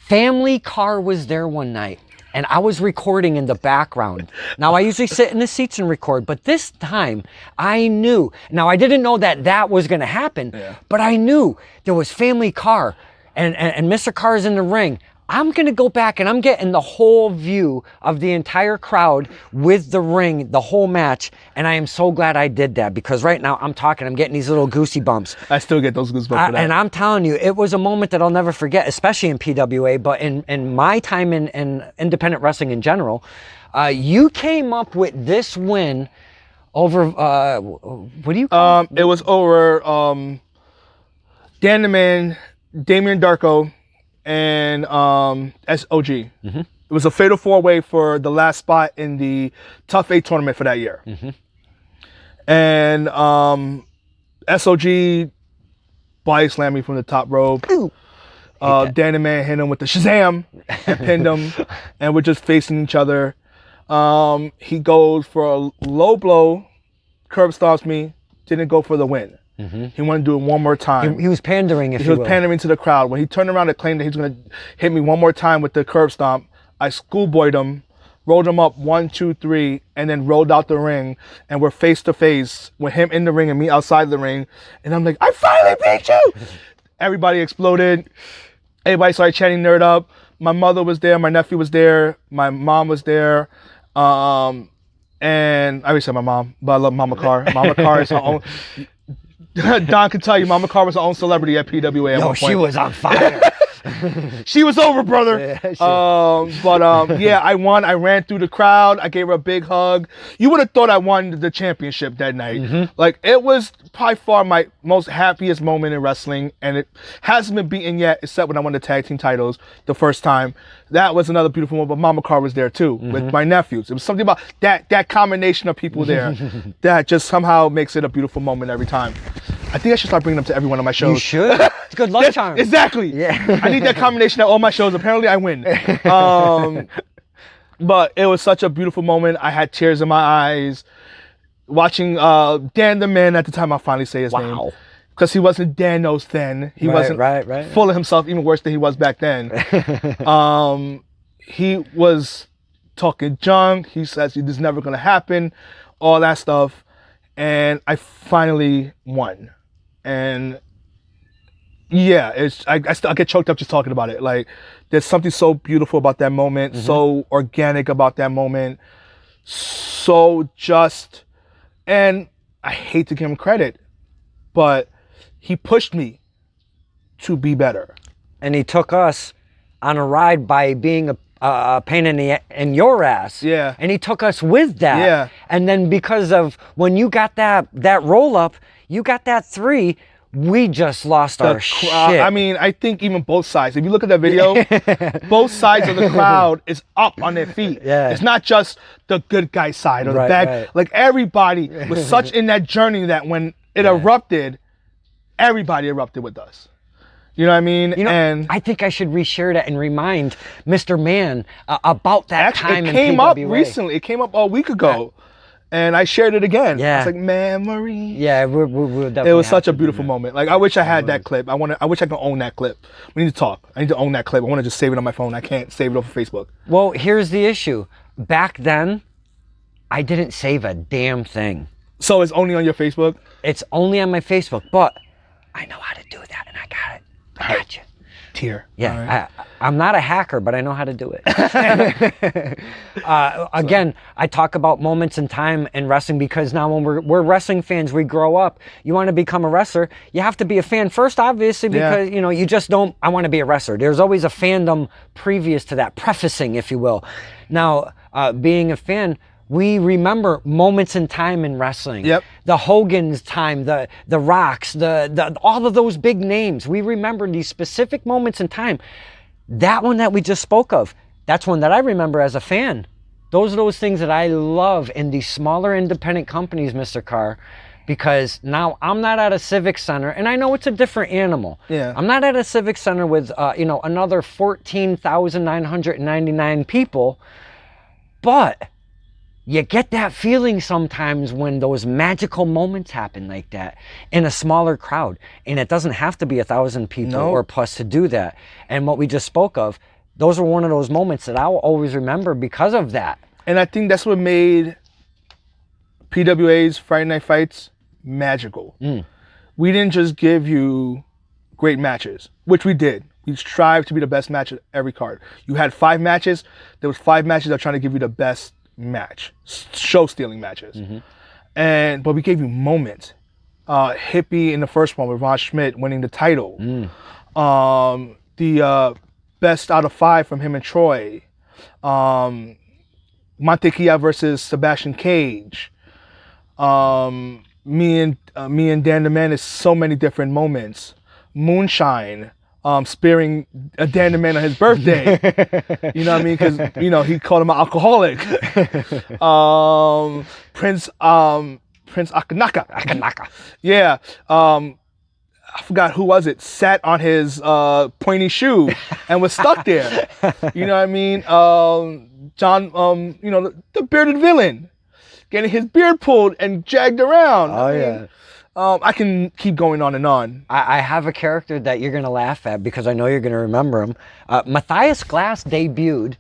Speaker 1: Family Car was there one night. And I was recording in the background. Now, I usually sit in the seats and record, but this time I knew. Now, I didn't know that was going to happen, but I knew there was Family Car and Mr. Carr's in the ring. I'm going to go back and I'm getting the whole view of the entire crowd with the ring, the whole match. And I am so glad I did that, because right now I'm getting these little goosey bumps.
Speaker 2: I still get those goosebumps for that.
Speaker 1: And I'm telling you, it was a moment that I'll never forget, especially in PWA, but in my time in independent wrestling in general. You came up with this win over, what do you call it?
Speaker 2: It was over Dan the Man, Damian Darko, and SOG. It was a fatal 4-way for the last spot in the Tough 8 tournament for that year. And SOG body slammed me from the top rope. Dan the Man hit him with the Shazam and pinned him, and we're just facing each other. He goes for a low blow, curb stomps me, didn't go for the win. He wanted to do it one more time.
Speaker 1: He was pandering, if you will.
Speaker 2: He was pandering to the crowd. When he turned around and claimed that he was going to hit me one more time with the curb stomp, I schoolboyed him, rolled him up 1, 2, 3, and then rolled out the ring. And we're face to face with him in the ring and me outside the ring. And I'm like, I finally beat you! Everybody exploded. Everybody started chanting Nerd Up. My mother was there. My nephew was there. My mom was there. And I always said my mom, but I love Mama Carr. Mama Carr is her own... Don can tell you, Mama Carr was her own celebrity at PWA at one point.
Speaker 1: She was on fire.
Speaker 2: She was over, brother. Yeah, I won. I ran through the crowd. I gave her a big hug. You would have thought I won the championship that night. Like, it was by far my most happiest moment in wrestling, and it hasn't been beaten yet, except when I won the tag team titles the first time. That was another beautiful moment, but Mama Carr was there too, with my nephews. It was something about that combination of people there that just somehow makes it a beautiful moment every time. I think I should start bringing them to every one of my shows.
Speaker 1: You should. It's good luck charm.
Speaker 2: Exactly.
Speaker 1: Yeah.
Speaker 2: I need that combination at all my shows. Apparently I win. But it was such a beautiful moment. I had tears in my eyes watching Dan the Man. At the time, I'll finally say his name. Because he wasn't Danos then. He wasn't full of himself, even worse than he was back then. He was talking junk. He says this is never going to happen. All that stuff. And I finally won. And yeah, I get choked up just talking about it. Like, there's something so beautiful about that moment, so organic about that moment, so just, and I hate to give him credit, but he pushed me to be better.
Speaker 1: And he took us on a ride by being a pain in your ass.
Speaker 2: Yeah.
Speaker 1: And he took us with that.
Speaker 2: Yeah.
Speaker 1: And then because of when you got that roll up, you got that 3, we just lost our shit.
Speaker 2: I mean, I think even both sides, if you look at that video, both sides of the crowd is up on their feet.
Speaker 1: Yeah.
Speaker 2: It's not just the good guy side or the bad.
Speaker 1: Right.
Speaker 2: Like, everybody was such in that journey that when it erupted, everybody erupted with us. You know what I mean?
Speaker 1: And I think I should reshare that and remind Mr. Man about that time in PWA.
Speaker 2: It came up recently. It came up a week ago. And I shared it again.
Speaker 1: Yeah.
Speaker 2: It's like memory.
Speaker 1: Yeah, we'll definitely.
Speaker 2: It was such a beautiful moment. Like, I wish I had that clip. I wish I could own that clip. We need to talk. I need to own that clip. I want to just save it on my phone. I can't save it off of Facebook.
Speaker 1: Well, here's the issue. Back then, I didn't save a damn thing.
Speaker 2: So it's only on your Facebook?
Speaker 1: It's only on my Facebook, but I know how to do that, and I got it. I got you.
Speaker 2: Tier.
Speaker 1: Yeah, right. I'm not a hacker, but I know how to do it. Again, I talk about moments in time in wrestling because now when we're wrestling fans, we grow up. You want to become a wrestler, you have to be a fan first, obviously, because you just don't, I want to be a wrestler. There's always a fandom previous to that, prefacing, if you will. Now, being a fan, we remember moments in time in wrestling.
Speaker 2: Yep.
Speaker 1: The Hogan's time, the Rocks, the all of those big names. We remember these specific moments in time. That one that we just spoke of, that's one that I remember as a fan. Those are those things that I love in these smaller independent companies, Mr. Carr, because now I'm not at a civic center, and I know it's a different animal.
Speaker 2: Yeah.
Speaker 1: I'm not at a civic center with another 14,999 people, but you get that feeling sometimes when those magical moments happen like that in a smaller crowd. And it doesn't have to be 1,000 people or plus to do that. And what we just spoke of, those are one of those moments that I'll always remember because of that.
Speaker 2: And I think that's what made PWA's Friday Night Fights magical. We didn't just give you great matches, which we did. We strived to be the best match at every card. You had 5 matches. There was 5 matches that were trying to give you the best match, show-stealing matches. But we gave you moments. Hippie in the first one with Ron Schmidt winning the title. The best out of 5 from him and Troy. Montequilla versus Sebastian Cage. Me and Dan the Man is so many different moments. Moonshine. Spearing Dan the Man on his birthday. You know what I mean? Because, you know, he called him an alcoholic. Prince Akanaka. Yeah. I forgot who was it. Sat on his pointy shoe and was stuck there. You know what I mean? John, you know, the bearded villain. Getting his beard pulled and dragged around.
Speaker 1: Oh, yeah.
Speaker 2: I can keep going on and on.
Speaker 1: I have a character that you're going to laugh at because I know you're going to remember him. Matthias Glass debuted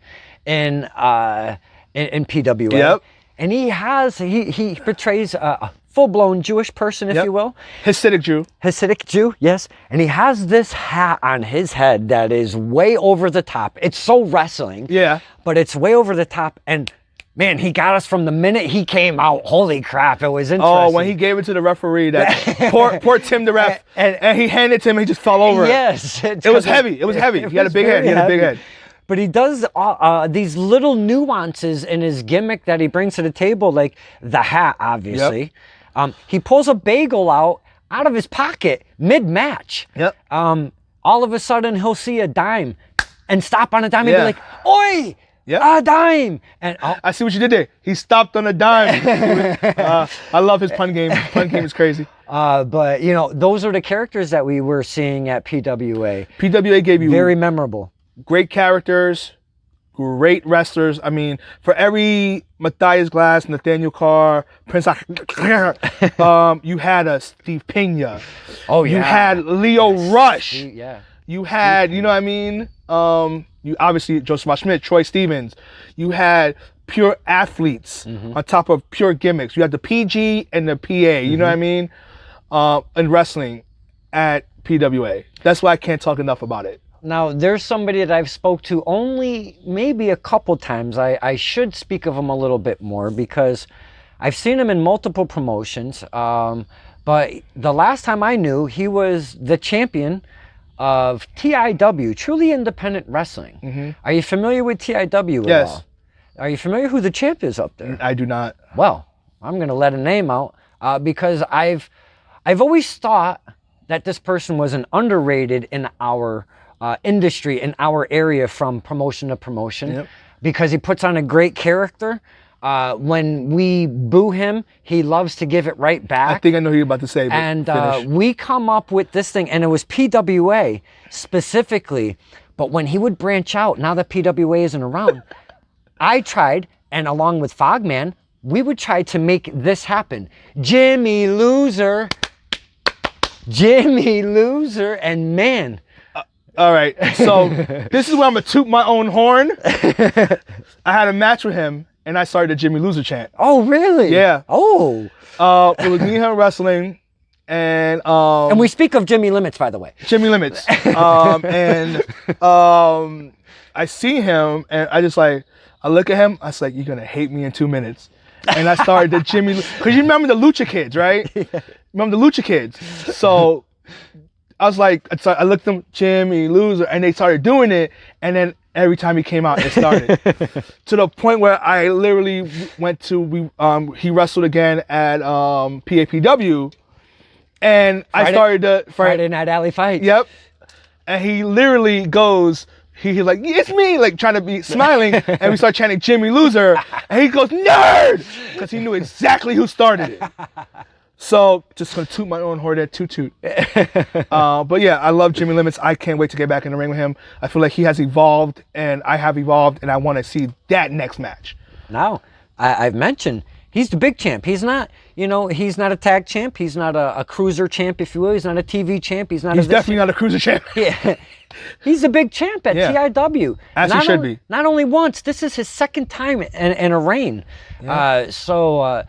Speaker 1: in PWA.
Speaker 2: Yep.
Speaker 1: And he portrays a full-blown Jewish person, if you will.
Speaker 2: Hasidic Jew,
Speaker 1: yes. And he has this hat on his head that is way over the top. It's so wrestling.
Speaker 2: Yeah.
Speaker 1: But it's way over the top. And man, he got us from the minute he came out. Holy crap, it was interesting.
Speaker 2: Oh, when he gave it to the referee, that poor Tim the ref, and he handed it to him, he just fell over.
Speaker 1: Yes.
Speaker 2: It was heavy. It was heavy. He had a big head.
Speaker 1: But he does these little nuances in his gimmick that he brings to the table, like the hat, obviously. Yep. He pulls a bagel out of his pocket mid-match.
Speaker 2: Yep.
Speaker 1: All of a sudden, he'll see a dime and stop on a dime and be like, "Oi!
Speaker 2: Yep.
Speaker 1: A dime!" And
Speaker 2: I see what you did there. He stopped on a dime. I love his pun game. Pun game is crazy.
Speaker 1: But, you know, those are the characters that we were seeing at PWA.
Speaker 2: PWA gave you
Speaker 1: very memorable.
Speaker 2: Great characters, great wrestlers. I mean, for every Matthias Glass, Nathaniel Carr, Prince, you had a Steve Pena.
Speaker 1: Oh, yeah.
Speaker 2: You had Leo Rush.
Speaker 1: Yeah.
Speaker 2: You had, you know what I mean? You obviously, Joseph Schmidt, Troy Stevens. You had pure athletes on top of pure gimmicks. You had the PG and the PA, you know what I mean? In wrestling at PWA. That's why I can't talk enough about it.
Speaker 1: Now, there's somebody that I've spoke to only maybe a couple times. I should speak of him a little bit more because I've seen him in multiple promotions. But the last time I knew, he was the champion of TIW, Truly Independent Wrestling. Are you familiar with TIW at all? Are you familiar who the champ is up there?
Speaker 2: I do not.
Speaker 1: Well, I'm going to let a name out because I've always thought that this person was an underrated in our industry, in our area, from promotion to promotion, because he puts on a great character. When we boo him, he loves to give it right back.
Speaker 2: I think I know who you're about to say. But
Speaker 1: and we come up with this thing, and it was PWA specifically. But when he would branch out, now that PWA isn't around, I tried, and along with Fogman, we would try to make this happen. Jimmy Loser, and man.
Speaker 2: All right, so this is where I'm going to toot my own horn. I had a match with him, and I started the Jimmy Loser chant.
Speaker 1: Oh, really?
Speaker 2: Yeah.
Speaker 1: Oh.
Speaker 2: It was me and him wrestling, and
Speaker 1: we speak of Jimmy Limits, by the way.
Speaker 2: Jimmy Limits. I see him, and I look at him, I was like, you're going to hate me in 2 minutes. And I started the Jimmy, because you remember the Lucha Kids, right? Yeah. Remember the Lucha Kids? So I was like, I looked at them, Jimmy Loser, and they started doing it, and then every time he came out, it started. To the point where I literally went to, he wrestled again at PAPW, and I started the
Speaker 1: Friday Night Alley Fight.
Speaker 2: Yep. And he literally goes, he's like, it's me, like trying to be smiling, and we start chanting Jimmy Loser, and he goes, nerd, because he knew exactly who started it. So, just gonna toot my own horn there, toot. But yeah, I love Jimmy Limits. I can't wait to get back in the ring with him. I feel like he has evolved, and I have evolved, and I want to see that next match.
Speaker 1: Now, I've mentioned, he's the big champ. He's not, he's not a tag champ. He's not a cruiser champ, if you will. He's not a TV champ. He's
Speaker 2: definitely not a cruiser champ.
Speaker 1: Yeah. He's the big champ at TIW.
Speaker 2: As he should be.
Speaker 1: Not only once, this is his second time in a reign. Yeah. So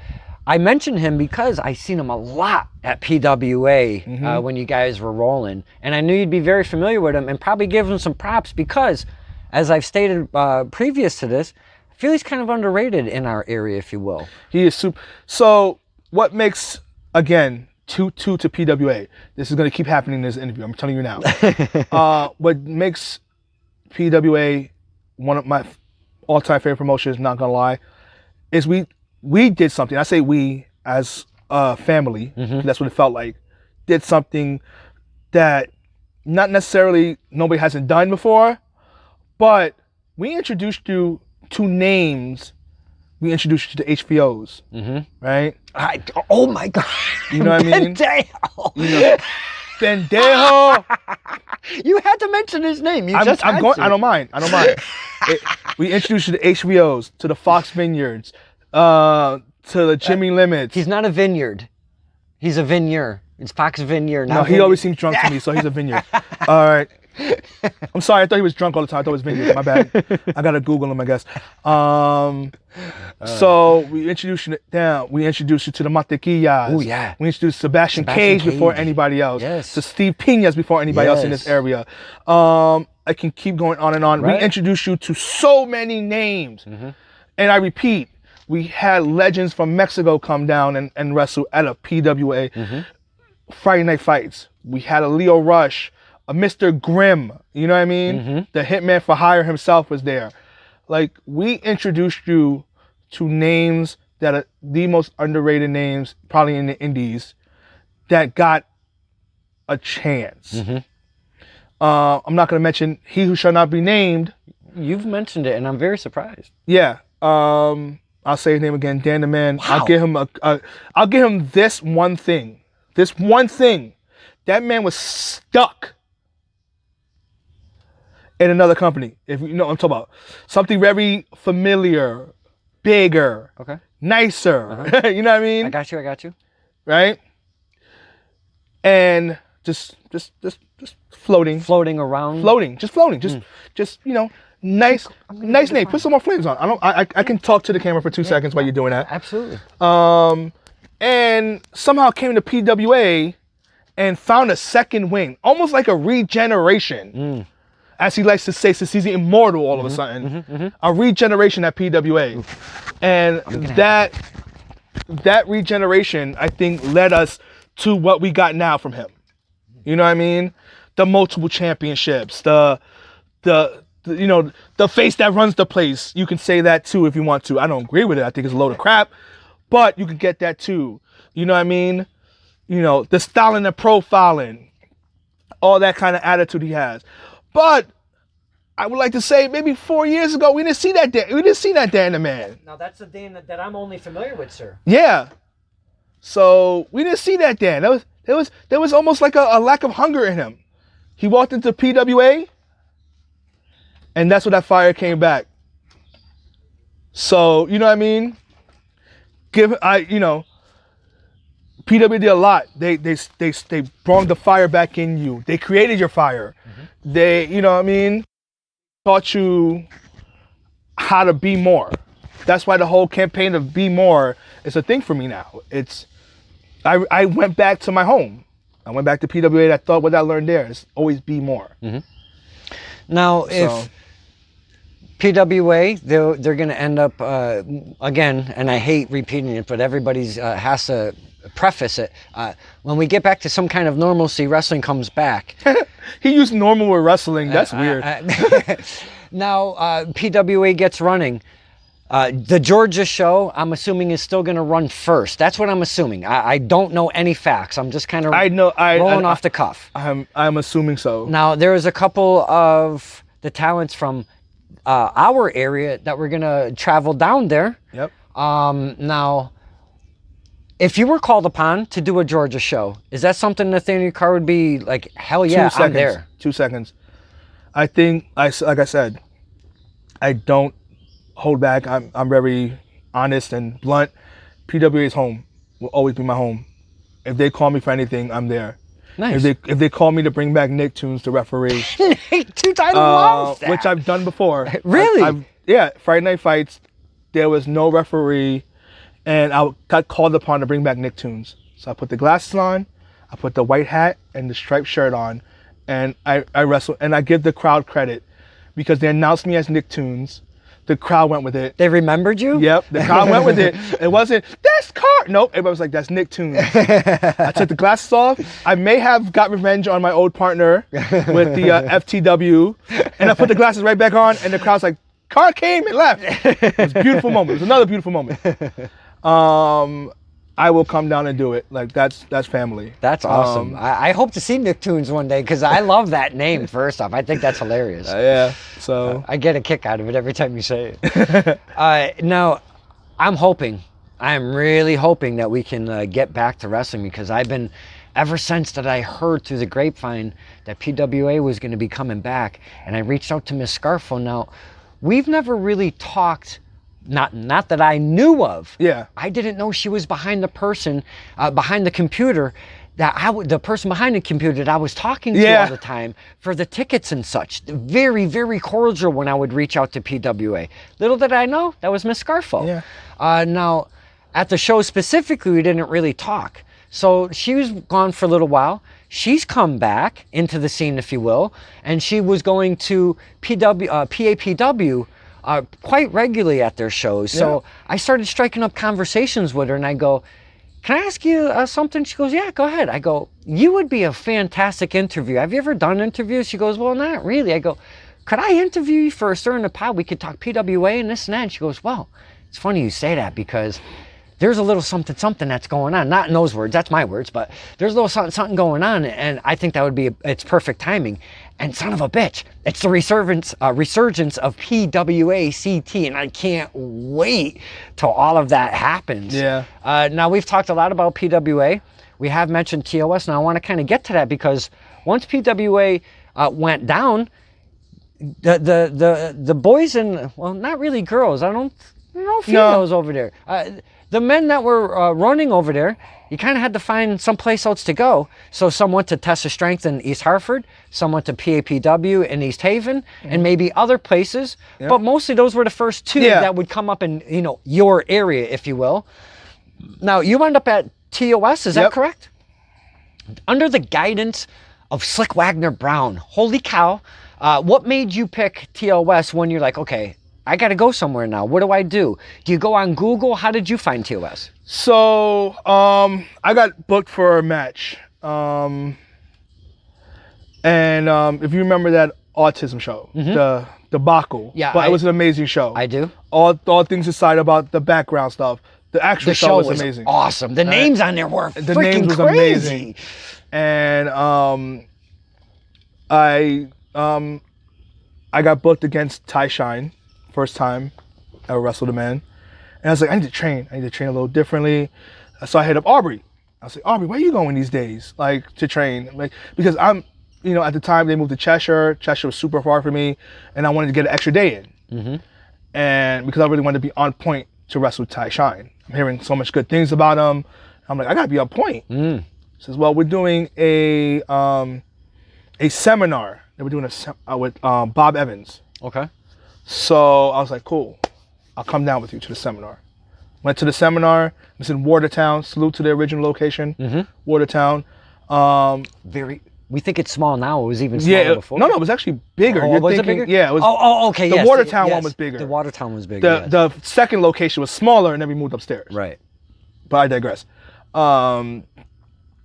Speaker 1: I mentioned him because I seen him a lot at PWA when you guys were rolling. And I knew you'd be very familiar with him and probably give him some props because, as I've stated previous to this, I feel he's kind of underrated in our area, if you will.
Speaker 2: He is super. So what makes, again, 2-2 to PWA. This is going to keep happening in this interview. I'm telling you now. What makes PWA one of my all-time favorite promotions, not going to lie, is we did something. I say we as a family. That's what it felt like. Did something that not necessarily nobody hasn't done before, but we introduced you to names. We introduced you to HVOs, right?
Speaker 1: Oh my God.
Speaker 2: You know what I mean?
Speaker 1: Pendejo.
Speaker 2: Pendejo.
Speaker 1: You had to mention his name. I
Speaker 2: don't mind. We introduced you to HVOs, to the Fox Vineyards, to the Jimmy Limits.
Speaker 1: He's not a vineyard. He's a vineyard. It's Fox Vineyard.
Speaker 2: No, he always seems drunk to me, so he's a vineyard. All right. I'm sorry, I thought he was drunk all the time. I thought it was vineyard. My bad. I gotta Google him, I guess. So we introduced you to the Mantequillas.
Speaker 1: Oh yeah.
Speaker 2: We introduced Sebastian Cage before anybody else.
Speaker 1: Yes.
Speaker 2: To Steve Piñas before anybody else in this area. I can keep going on and on. Right. We introduced you to so many names. And I repeat, we had legends from Mexico come down and wrestle at a PWA. Friday Night Fights. We had a Leo Rush, a Mr. Grimm, you know what I mean? The Hitman for Hire himself was there. Like, we introduced you to names that are the most underrated names, probably in the indies, that got a chance. I'm not going to mention He Who Shall Not Be Named.
Speaker 1: You've mentioned it, and I'm very surprised.
Speaker 2: Yeah. I'll say his name again, Dan the Man. Wow. I'll give him this one thing. This one thing. That man was stuck in another company. If you know what I'm talking about. Something very familiar, bigger, nicer. You know what I mean?
Speaker 1: I got you.
Speaker 2: Right? And just floating.
Speaker 1: Floating around.
Speaker 2: Just floating. Just nice name. Put some more flames on. I can talk to the camera for 2 seconds while you're doing that.
Speaker 1: Absolutely.
Speaker 2: And somehow came to PWA and found a second wing, almost like a regeneration. As he likes to say, since he's immortal all of a sudden. A regeneration at PWA. And that regeneration, I think, led us to what we got now from him. You know what I mean? The multiple championships, the face that runs the place. You can say that too if you want to. I don't agree with it. I think it's a load of crap. But you can get that too. You know what I mean? The styling and profiling. All that kind of attitude he has. But I would like to say maybe 4 years ago, we didn't see that Dan the Man.
Speaker 1: Now that's the Dan that I'm only familiar with, sir.
Speaker 2: Yeah. So we didn't see that Dan. There was almost like a lack of hunger in him. He walked into PWA, and that's when that fire came back. So, you know what I mean? PW did a lot. They brought the fire back in you. They created your fire. They, you know what I mean? Taught you how to be more. That's why the whole campaign of be more is a thing for me now. I went back to my home. I went back to PWA and I thought what I learned there is always be more.
Speaker 1: Now, if PWA, they're going to end up, again, and I hate repeating it, but everybody's has to preface it. When we get back to some kind of normalcy, wrestling comes back.
Speaker 2: He used normal with wrestling. That's weird.
Speaker 1: Now, PWA gets running. The Georgia show, I'm assuming, is still going to run first. That's what I'm assuming. I don't know any facts. I'm just kind of rolling off the cuff.
Speaker 2: I'm assuming so.
Speaker 1: Now, there is a couple of the talents from our area that we're going to travel down there.
Speaker 2: Yep.
Speaker 1: Now, if you were called upon to do a Georgia show, is that something Nathaniel Carr would be like, hell yeah, I'm there?
Speaker 2: 2 seconds. I think, like I said, I don't hold back. I'm very honest and blunt, PWA's home will always be my home. If they call me for anything, I'm there.
Speaker 1: Nice.
Speaker 2: If they call me to bring back Nicktoons to referee,
Speaker 1: I love that.
Speaker 2: which I've done before.
Speaker 1: Really?
Speaker 2: Yeah, Friday Night Fights, there was no referee, and I got called upon to bring back Nicktoons. So I put the glasses on, I put the white hat and the striped shirt on, and I wrestled. And I give the crowd credit because they announced me as Nicktoons. The crowd went with it.
Speaker 1: They remembered you?
Speaker 2: Yep, the crowd went with it. It wasn't, that's Carr. Nope, everybody was like, that's Nicktoons. I took the glasses off. I may have got revenge on my old partner with the FTW. And I put the glasses right back on, and the crowd's like, Carr came and left. It was a beautiful moment. It was another beautiful moment. I will come down and do it. Like, that's family.
Speaker 1: That's awesome. I hope to see Nicktoons one day because I love that name, first off. I think that's hilarious.
Speaker 2: Yeah, so.
Speaker 1: I get a kick out of it every time you say it. Now, I'm really hoping that we can get back to wrestling because I've been, ever since that I heard through the grapevine that PWA was going to be coming back, and I reached out to Miss Scarfo. Now, we've never really talked. Not that I knew of.
Speaker 2: Yeah.
Speaker 1: I didn't know she was behind the person, behind the computer, the person behind the computer that I was talking to all the time for the tickets and such. Very, very cordial when I would reach out to PWA. Little did I know, that was Miss Scarfo.
Speaker 2: Yeah.
Speaker 1: Now, at the show specifically, we didn't really talk. So she was gone for a little while. She's come back into the scene, if you will, and she was going to PAPW quite regularly at their shows. So I started striking up conversations with her, and I go, can I ask you something? She goes, yeah, go ahead. I go, you would be a fantastic interview. Have you ever done interviews? She goes, well, not really. I go, could I interview you for a Stir in the Pot? We could talk PWA and this and that. And she goes, well, it's funny you say that because there's a little something that's going on. Not in those words, that's my words, but there's a little something going on, and I think that would be, it's perfect timing. And son of a bitch, it's the resurgence of PWA-CT, and I can't wait till all of that happens.
Speaker 2: Yeah.
Speaker 1: Now, we've talked a lot about PWA. We have mentioned TOS, and I want to kind of get to that because once PWA went down, the boys and, well, not really girls, I don't females over there. The men that were running over there, you kind of had to find someplace else to go. So some went to Test of Strength in East Hartford, some went to PAPW in East Haven, and maybe other places. Yep. But mostly those were the first two that would come up in, your area, if you will. Now, you wound up at TOS, is that correct? Under the guidance of Slick Wagner Brown. Holy cow. What made you pick TOS when you're like, okay, I got to go somewhere now. What do I do? Do you go on Google? How did you find TOS?
Speaker 2: So, I got booked for a match. And if you remember that autism show, the debacle. Yeah. But it was an amazing show.
Speaker 1: I do.
Speaker 2: All things aside about the background stuff. The actual show was amazing.
Speaker 1: Awesome. The names on there were
Speaker 2: the
Speaker 1: freaking
Speaker 2: names was
Speaker 1: crazy.
Speaker 2: Amazing. And I got booked against Ty Shine. First time I wrestled a man. And I was like, I need to train a little differently. So I hit up Aubrey. I was like, Aubrey, where are you going these days? Like, to train? Like, because I'm, at the time they moved to Cheshire. Cheshire was super far for me. And I wanted to get an extra day in. And because I really wanted to be on point to wrestle Ty Shine. I'm hearing so much good things about him. I'm like, I got to be on point. He says, well, we're doing a seminar that we're doing with Bob Evans.
Speaker 1: Okay.
Speaker 2: So I was like, cool, I'll come down with you to the seminar. Went to the seminar. It's in Watertown. Salute to the original location, Watertown.
Speaker 1: We think it's small now. It was even smaller before.
Speaker 2: No, it was actually bigger.
Speaker 1: Oh, was it bigger?
Speaker 2: Yeah, it was.
Speaker 1: Oh, okay.
Speaker 2: The Watertown one was bigger.
Speaker 1: The Watertown was bigger.
Speaker 2: The second location was smaller, and then we moved upstairs.
Speaker 1: Right.
Speaker 2: But I digress. I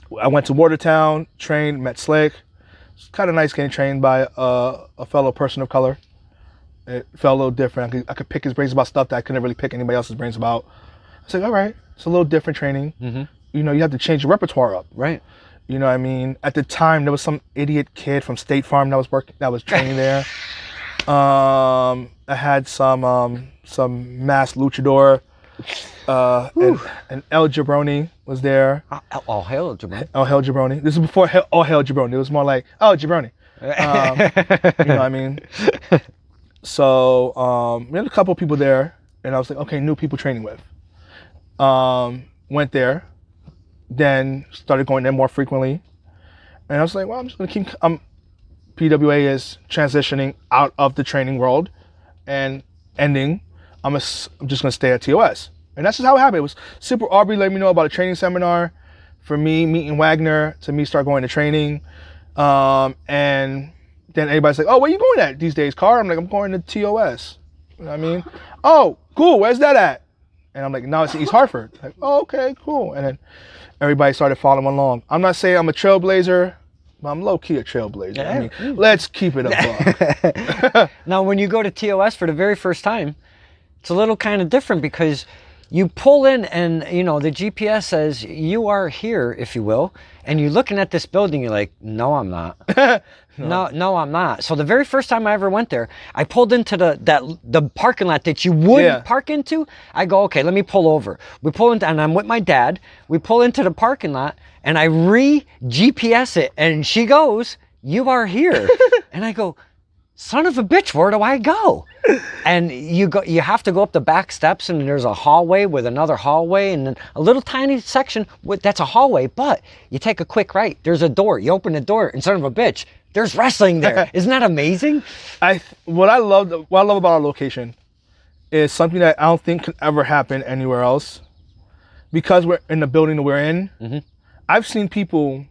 Speaker 2: went to Watertown, trained, met Slick. It's kind of nice getting trained by a fellow person of color. It felt a little different. I could pick his brains about stuff that I couldn't really pick anybody else's brains about. I was like, all right, it's a little different training. You have to change your repertoire up.
Speaker 1: Right.
Speaker 2: You know what I mean? At the time, there was some idiot kid from State Farm that was training there. I had some mass luchador, and El Jabroni was there.
Speaker 1: All hail Jabroni.
Speaker 2: All hail Jabroni. This is before All Hail Jabroni. It was more like, oh, Jabroni. You know what I mean? So we had a couple people there, and I was like, okay, new people training with. Went there, then started going there more frequently, and I was like, well, I'm just gonna keep. PWA is transitioning out of the training world, and ending. I'm just gonna stay at TOS, and that's just how it happened. It was Super Aubrey let me know about a training seminar, for me meeting Wagner to me start going to training, and then everybody's like, oh, where you going at these days, Carr? I'm like, I'm going to TOS. You know what I mean? Oh, cool. Where's that at? And I'm like, no, it's East Hartford. Like, oh, okay, cool. And then everybody started following along. I'm not saying I'm a trailblazer, but I'm low-key a trailblazer.
Speaker 1: Yeah.
Speaker 2: I mean, let's keep it a buck.
Speaker 1: Now, when you go to TOS for the very first time, it's a little kind of different because you pull in and, you know, the GPS says you are here, if you will, and you're looking at this building, you're like, no, I'm not. No, I'm not. So the very first time I ever went there, I pulled into the parking lot that you would park into. I go, okay, let me pull over. We pull into, and I'm with my dad. We pull into the parking lot, and I re-GPS it, and she goes, you are here. And I go, son of a bitch, where do I go? And you have to go up the back steps, and there's a hallway with another hallway, and then a little tiny section that's a hallway, but you take a quick right. There's a door. You open the door, and son of a bitch, there's wrestling there. Isn't that amazing?
Speaker 2: What I love about our location is something that I don't think can ever happen anywhere else. Because we're in the building that we're in, I've seen people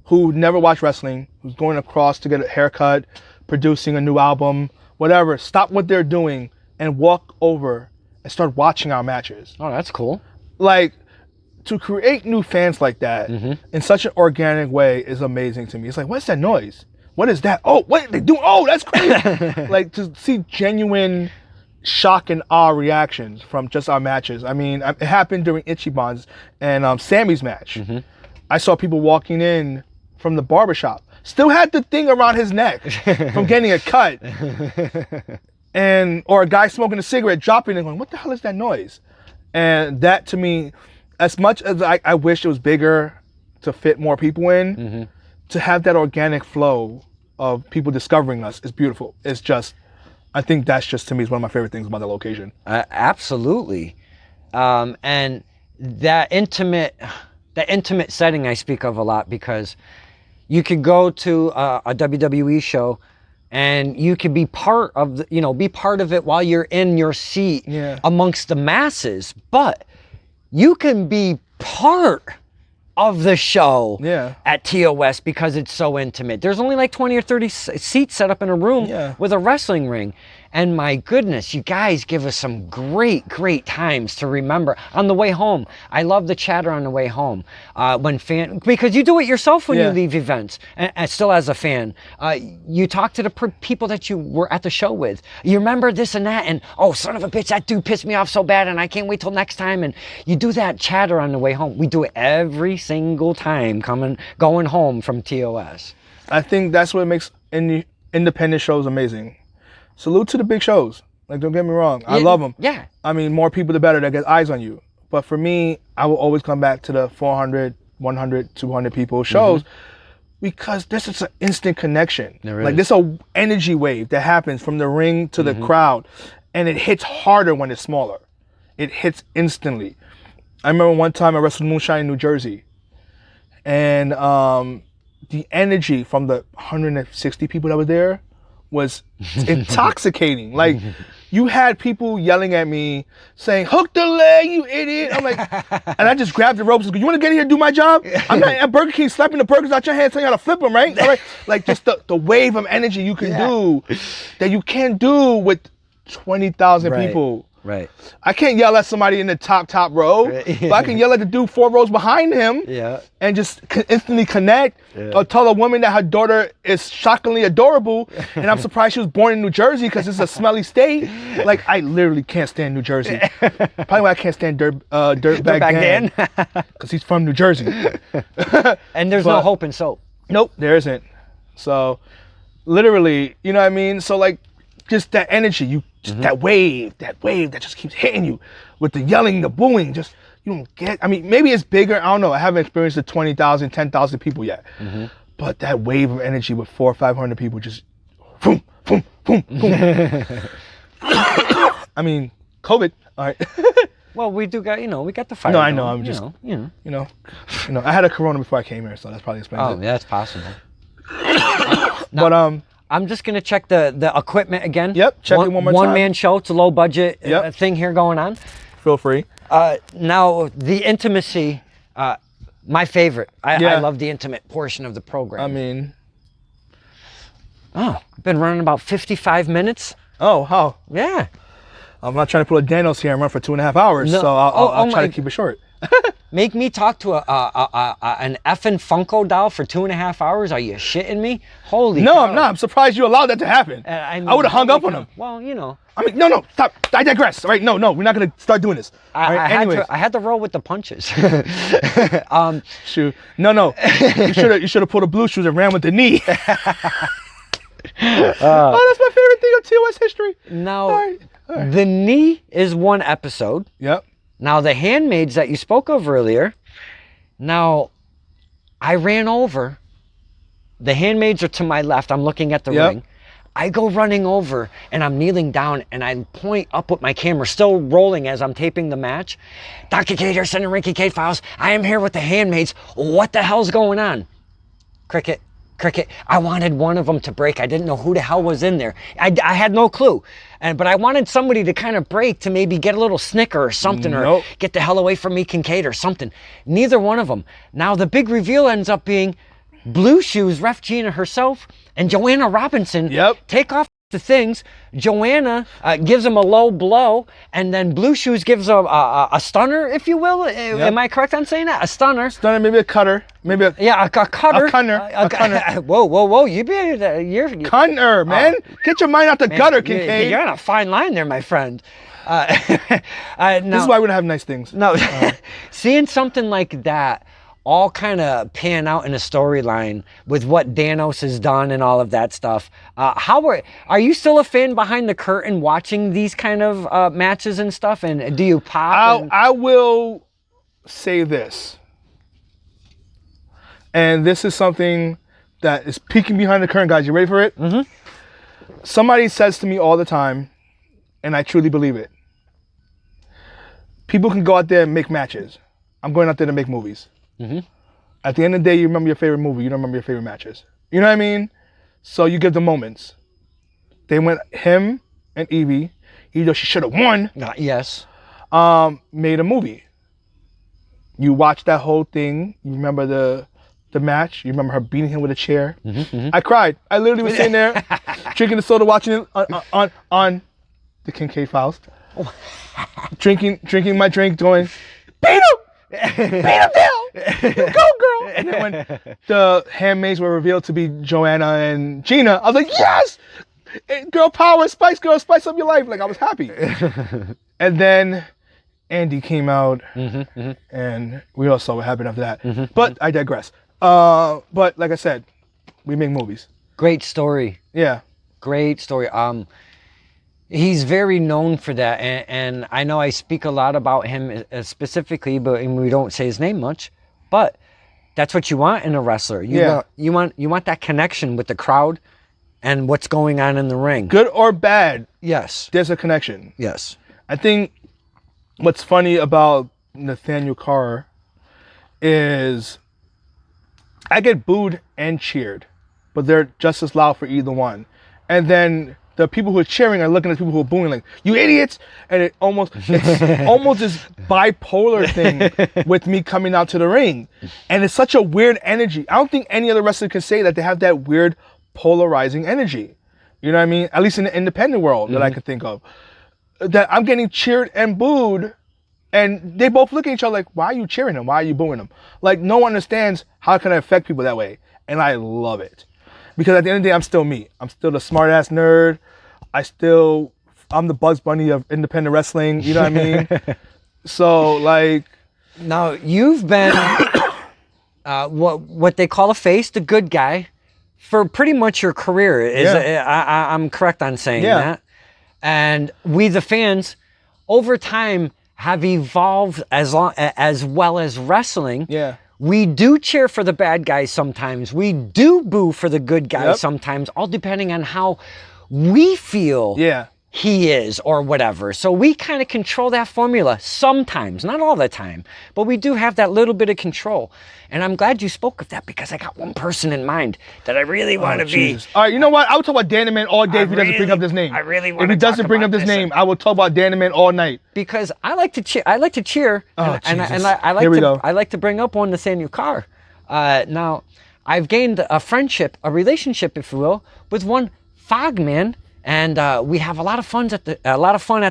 Speaker 2: who never watch wrestling, who's going across to get a haircut, producing a new album, whatever, stop what they're doing and walk over and start watching our matches.
Speaker 1: Oh, that's cool.
Speaker 2: Like, to create new fans like that in such an organic way is amazing to me. It's like, what's that noise? What is that? Oh, what are they doing? Oh, that's crazy. Like, to see genuine shock and awe reactions from just our matches. I mean, it happened during Ichiban's and Sammy's match. I saw people walking in from the barbershop, still had the thing around his neck from getting a cut. Or a guy smoking a cigarette, dropping it, going, what the hell is that noise? And that, to me, as much as I wish it was bigger to fit more people in, to have that organic flow of people discovering us is beautiful. It's just, I think that's just, to me, is one of my favorite things about the location.
Speaker 1: Absolutely. And that intimate setting I speak of a lot, because you could go to a WWE show and you could be part of it while you're in your seat amongst the masses, but you can be part of the show at TOS because it's so intimate. There's only like 20 or 30 seats set up in a room with a wrestling ring. And my goodness, you guys give us some great times to remember on the way home. I love the chatter on the way home because you do it yourself when you leave events, and still as a fan. You talk to the people that you were at the show with. You remember this and that, and oh, son of a bitch, that dude pissed me off so bad, and I can't wait till next time. And you do that chatter on the way home. We do it every single time going home from TOS.
Speaker 2: I think that's what makes independent shows amazing. Salute to the big shows. Like, don't get me wrong. I love them.
Speaker 1: Yeah.
Speaker 2: I mean, more people the better that get eyes on you. But for me, I will always come back to the 400, 100, 200 people shows because this is an instant connection. Like, this is an energy wave that happens from the ring to the crowd. And it hits harder when it's smaller. It hits instantly. I remember one time I wrestled Moonshine in New Jersey. And the energy from the 160 people that were there was intoxicating. Like, you had people yelling at me saying, hook the leg, you idiot. I'm like, and I just grabbed the ropes and go, you want to get in here and do my job? I'm not at Burger King slapping the burgers out your hand telling you how to flip them, right? All right? Like, just the wave of energy you can do that you can't do with 20,000 people.
Speaker 1: Right.
Speaker 2: I can't yell at somebody in the top row, but I can yell at the dude 4 rows behind him and just instantly connect. Or tell a woman that her daughter is shockingly adorable, and I'm surprised she was born in New Jersey because it's a smelly state. Like, I literally can't stand New Jersey. Probably why I can't stand Dirtbag Dan, because he's from New Jersey.
Speaker 1: And there's no hope in soap.
Speaker 2: Nope, there isn't. So, literally, you know what I mean? So, like, just that energy, that wave that just keeps hitting you with the yelling, the booing, just, you don't get, I mean, maybe it's bigger, I don't know, I haven't experienced the 20,000, 10,000 people yet. But that wave of energy with 400 or 500 people just, boom, boom, boom, boom. I mean, COVID. All right.
Speaker 1: Well, we do got, we got the fire.
Speaker 2: No, I know.
Speaker 1: going,
Speaker 2: I'm just,
Speaker 1: you know.
Speaker 2: I had a corona before I came here, so that's probably explains
Speaker 1: Oh,
Speaker 2: it.
Speaker 1: yeah, that's possible.
Speaker 2: But
Speaker 1: I'm just gonna check the equipment again.
Speaker 2: Yep, check it one more time.
Speaker 1: One man show. It's a low budget thing here going on.
Speaker 2: Feel free.
Speaker 1: Now the intimacy, my favorite. I love the intimate portion of the program.
Speaker 2: I mean,
Speaker 1: I've been running about 55 minutes.
Speaker 2: oh, how?
Speaker 1: Yeah.
Speaker 2: I'm not trying to pull a Daniels here and run for 2.5 hours,
Speaker 1: No.
Speaker 2: so I'll try
Speaker 1: my-
Speaker 2: to keep it short.
Speaker 1: Make me talk to an effing Funko doll for 2.5 hours? Are you shitting me? Holy
Speaker 2: No,
Speaker 1: cow.
Speaker 2: I'm not. I'm surprised you allowed that to happen.
Speaker 1: I
Speaker 2: I would have hung up on him.
Speaker 1: Well,
Speaker 2: I mean, no, stop. I digress. All right, no, we're not gonna start doing this. All right,
Speaker 1: I had to roll with the punches.
Speaker 2: Shoot, no. You should have pulled the blue shoes and ran with the knee. Oh, that's my favorite thing of TOS history.
Speaker 1: Now,
Speaker 2: All right.
Speaker 1: the knee is one episode.
Speaker 2: Yep.
Speaker 1: Now, the handmaids that you spoke of earlier, now, I ran over. The handmaids are to my left. I'm looking at the ring. I go running over, and I'm kneeling down, and I point up with my camera, still rolling as I'm taping the match. Dr. Kincaid here, sending Ring Kincaid files. I am here with the handmaids. What the hell's going on? Cricket. I wanted one of them to break. I didn't know who the hell was in there. I had no clue. But I wanted somebody to kind of break to maybe get a little snicker or something, or get the hell away from me, Kincaid, or something. Neither one of them. Now the big reveal ends up being Blue Shoes, Ref Gina herself, and Joanna Robinson take off the things. Joanna gives him a low blow, and then Blue Shoes gives a stunner, if you will. Am I correct on saying that? A stunner.
Speaker 2: Stunner, maybe a cutter, maybe a
Speaker 1: a cutter.
Speaker 2: A cunner.
Speaker 1: Whoa! You're
Speaker 2: Cunner, man. Get your mind out the gutter, Kincaid.
Speaker 1: You're on a fine line there, my friend.
Speaker 2: This is why we don't have nice things.
Speaker 1: No, seeing something like that all kind of pan out in a storyline with what Danos has done and all of that stuff. Are you still a fan behind the curtain watching these kind of matches and stuff? And do you pop?
Speaker 2: I will say this, and this is something that is peeking behind the curtain, guys. You ready for it?
Speaker 1: Mm-hmm.
Speaker 2: Somebody says to me all the time, and I truly believe it. People can go out there and make matches. I'm going out there to make movies.
Speaker 1: Mm-hmm.
Speaker 2: At the end of the day, you remember your favorite movie. You don't remember your favorite matches. You know what I mean? So you give the moments. They went him and Evie, even though she should have won.
Speaker 1: Yes.
Speaker 2: Made a movie. You watch that whole thing. You remember the match. You remember her beating him with a chair.
Speaker 1: Mm-hmm.
Speaker 2: I cried. I literally was sitting there drinking the soda, watching it on the Kincaid Files. drinking my drink, going, beat him! Beat him down! You go, girl! And then when the handmaids were revealed to be Joanna and Gina, I was like, yes! Girl power, Spice Girl, spice up your life. Like, I was happy. And then Andy came out, and we all saw what happened after that. But I digress. But like I said, we make movies.
Speaker 1: Great story.
Speaker 2: Yeah.
Speaker 1: Great story. He's very known for that, and I know I speak a lot about him specifically, but we don't say his name much. But that's what you want in a wrestler. You want that connection with the crowd and what's going on in the ring.
Speaker 2: Good or bad.
Speaker 1: Yes.
Speaker 2: There's a connection.
Speaker 1: Yes.
Speaker 2: I think what's funny about Nathaniel Carr is I get booed and cheered, but they're just as loud for either one. And then the people who are cheering are looking at the people who are booing like, you idiots! And it's almost this bipolar thing with me coming out to the ring. And it's such a weird energy. I don't think any other wrestler can say that they have that weird polarizing energy. You know what I mean? At least in the independent world that I can think of. That I'm getting cheered and booed, and they both look at each other like, why are you cheering them? Why are you booing them? Like, no one understands how can I affect people that way. And I love it. Because at the end of the day, I'm still me. I'm still the smart ass nerd. I'm the Bugs Bunny of independent wrestling. You know what I mean? So like,
Speaker 1: now you've been what they call a face, the good guy, for pretty much your career. I'm correct on saying that. And we, the fans, over time have evolved as well as wrestling.
Speaker 2: Yeah.
Speaker 1: We do cheer for the bad guys sometimes. We do boo for the good guys sometimes, all depending on how we feel he is or whatever. So we kind of control that formula sometimes, not all the time, but we do have that little bit of control. And I'm glad you spoke of that because I got one person in mind that I really want to be.
Speaker 2: All right, you know what? I would talk about Dan the Man all day if he doesn't bring up this name.
Speaker 1: I really want
Speaker 2: If
Speaker 1: to
Speaker 2: he doesn't bring up this name, I will talk about Dan the Man all night.
Speaker 1: Because I like to cheer. I like to cheer, and I like
Speaker 2: Here we
Speaker 1: to.
Speaker 2: go.
Speaker 1: I like to bring up one Nathaniel Carr. Now, I've gained a friendship, a relationship, if you will, with one Fogman. And we have a lot of fun at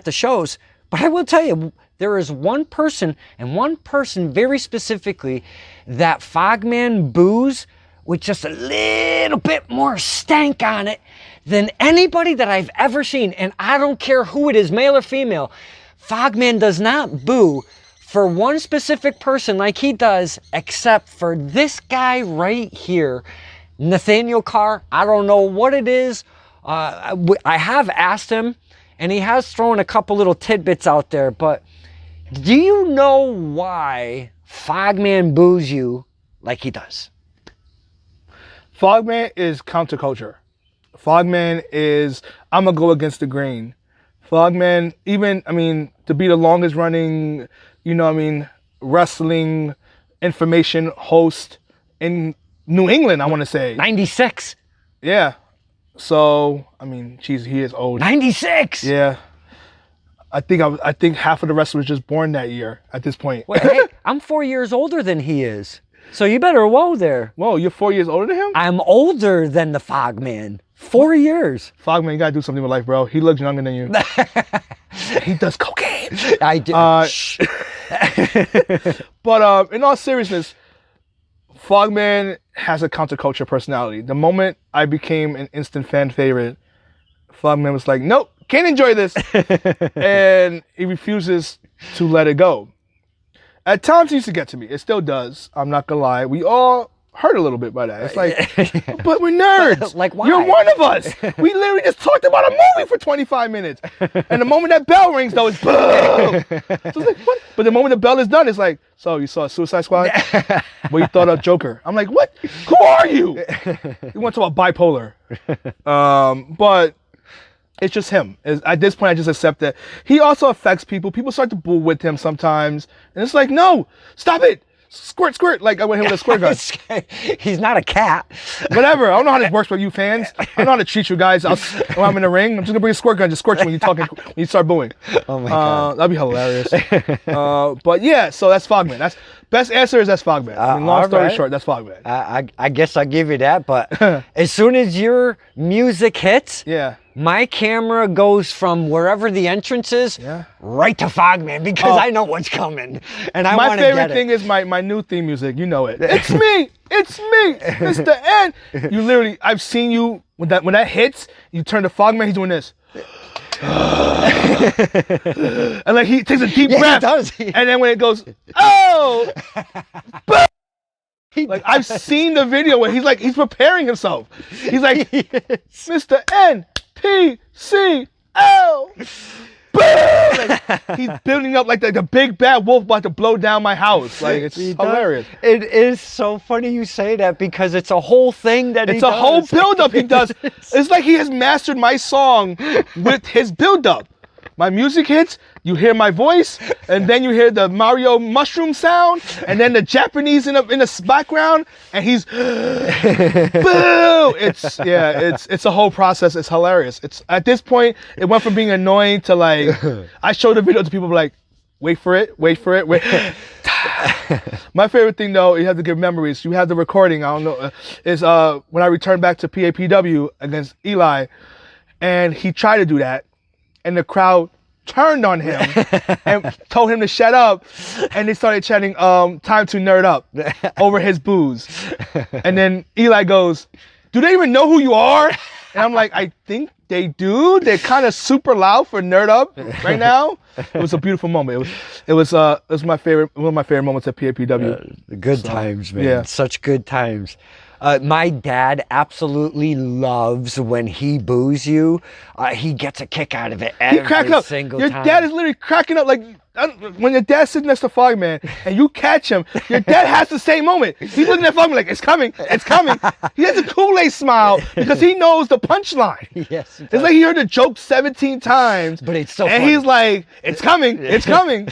Speaker 1: the shows. But I will tell you, there is one person very specifically that Fogman boos with just a little bit more stank on it than anybody that I've ever seen. And I don't care who it is, male or female. Fogman does not boo for one specific person like he does, except for this guy right here, Nathaniel Carr. I don't know what it is. I have asked him, and he has thrown a couple little tidbits out there, but do you know why Fogman boos you like he does?
Speaker 2: Fogman is counterculture. Fogman is, I'm going to go against the grain. Fogman, to be the longest running, wrestling information host in New England, I want to say.
Speaker 1: 96.
Speaker 2: Yeah. So, geez, he is old.
Speaker 1: 96.
Speaker 2: Yeah. I think half of the wrestlers just born that year at this point.
Speaker 1: Wait, hey, I'm 4 years older than he is. So you better whoa there.
Speaker 2: Whoa, you're 4 years older than him?
Speaker 1: I'm older than the Fogman. 4 years.
Speaker 2: Fogman, you gotta do something with life, bro. He looks younger than you. He does cocaine.
Speaker 1: I do.
Speaker 2: But in all seriousness, Fogman has a counterculture personality. The moment I became an instant fan favorite, Fogman was like, nope, can't enjoy this. And he refuses to let it go. At times he used to get to me. It still does. I'm not gonna lie. We all hurt a little bit by that. It's like, but we're nerds.
Speaker 1: Like, why?
Speaker 2: You're one of us. We literally just talked about a movie for 25 minutes. And the moment that bell rings, though, it's boom. So it's like, what? But the moment the bell is done, it's like, so you saw Suicide Squad? What you thought of Joker? I'm like, what? Who are you? You want to talk about bipolar. But it's just him. At this point, I just accept that. He also affects people. People start to boo with him sometimes. And it's like, no, stop it. Squirt, squirt. Like I went him with a squirt gun.
Speaker 1: He's not a cat.
Speaker 2: Whatever. I don't know how this works with you fans. I don't know how to treat you guys. When I'm in the ring, I'm just going to bring a squirt gun. Just squirt you when you start booing.
Speaker 1: Oh, my God.
Speaker 2: That'd be hilarious. But yeah, so that's Fogman. Best answer is that's Fogman. Long story short, that's Fogman.
Speaker 1: I guess I'll give you that. But as soon as your music hits,
Speaker 2: yeah,
Speaker 1: my camera goes from wherever the entrance is right to Fogman because I know what's coming. And I want to get it.
Speaker 2: My favorite thing is my new theme music. You know it. It's me. It's me, Mr. N. You literally, I've seen you, when that hits, you turn to Fogman, he's doing this. And like he takes a deep breath.
Speaker 1: He does.
Speaker 2: And then when it goes, oh! Like I've seen the video where he's preparing himself. He's like, Mr. N. P-C-L. Like, he's building up like the big bad wolf about to blow down my house. Like it's hilarious.
Speaker 1: It is so funny you say that because it's a whole thing that he does.
Speaker 2: It's a whole build-up he does. It's like he has mastered my song with his build-up. My music hits, you hear my voice, and then you hear the Mario mushroom sound, and then the Japanese in the background, and he's boo! It's a whole process. It's hilarious. It's at this point, it went from being annoying to like, I show the video to people like, wait for it. My favorite thing though, you have to give memories. You have the recording, I don't know, is when I returned back to PAPW against Eli, and he tried to do that. And the crowd turned on him and told him to shut up. And they started chanting, time to nerd up over his booze. And then Eli goes, do they even know who you are? And I'm like, I think they do. They're kind of super loud for nerd up right now. It was a beautiful moment. It was one of my favorite moments at PAPW.
Speaker 1: Good times, man. Yeah. Such good times. My dad absolutely loves when he boos you. He gets a kick out of it
Speaker 2: He cracks
Speaker 1: every
Speaker 2: up.
Speaker 1: single
Speaker 2: Your
Speaker 1: time.
Speaker 2: dad is literally cracking up like when your dad's sitting next to Fogman and you catch him. Your dad has the same moment. He's looking at Fogman like, it's coming, it's coming. He has a Kool-Aid smile because he knows the punchline.
Speaker 1: Yes,
Speaker 2: It's like he heard the joke 17 times,
Speaker 1: but it's so
Speaker 2: and
Speaker 1: funny.
Speaker 2: he's like, it's coming, it's coming.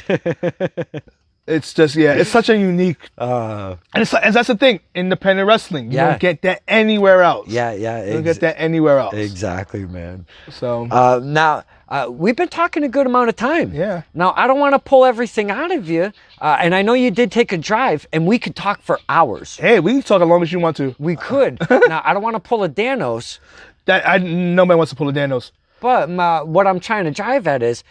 Speaker 2: It's just, yeah, it's such a unique, and that's the thing, independent wrestling. You don't get that anywhere else.
Speaker 1: Yeah.
Speaker 2: You don't get that anywhere else.
Speaker 1: Exactly, man.
Speaker 2: So
Speaker 1: now we've been talking a good amount of time.
Speaker 2: Yeah.
Speaker 1: Now I don't want to pull everything out of you, and I know you did take a drive, and we could talk for hours.
Speaker 2: Hey, we can talk as long as you want to.
Speaker 1: We could. Now I don't want to pull a Danos.
Speaker 2: Nobody wants to pull a Danos.
Speaker 1: But what I'm trying to drive at is,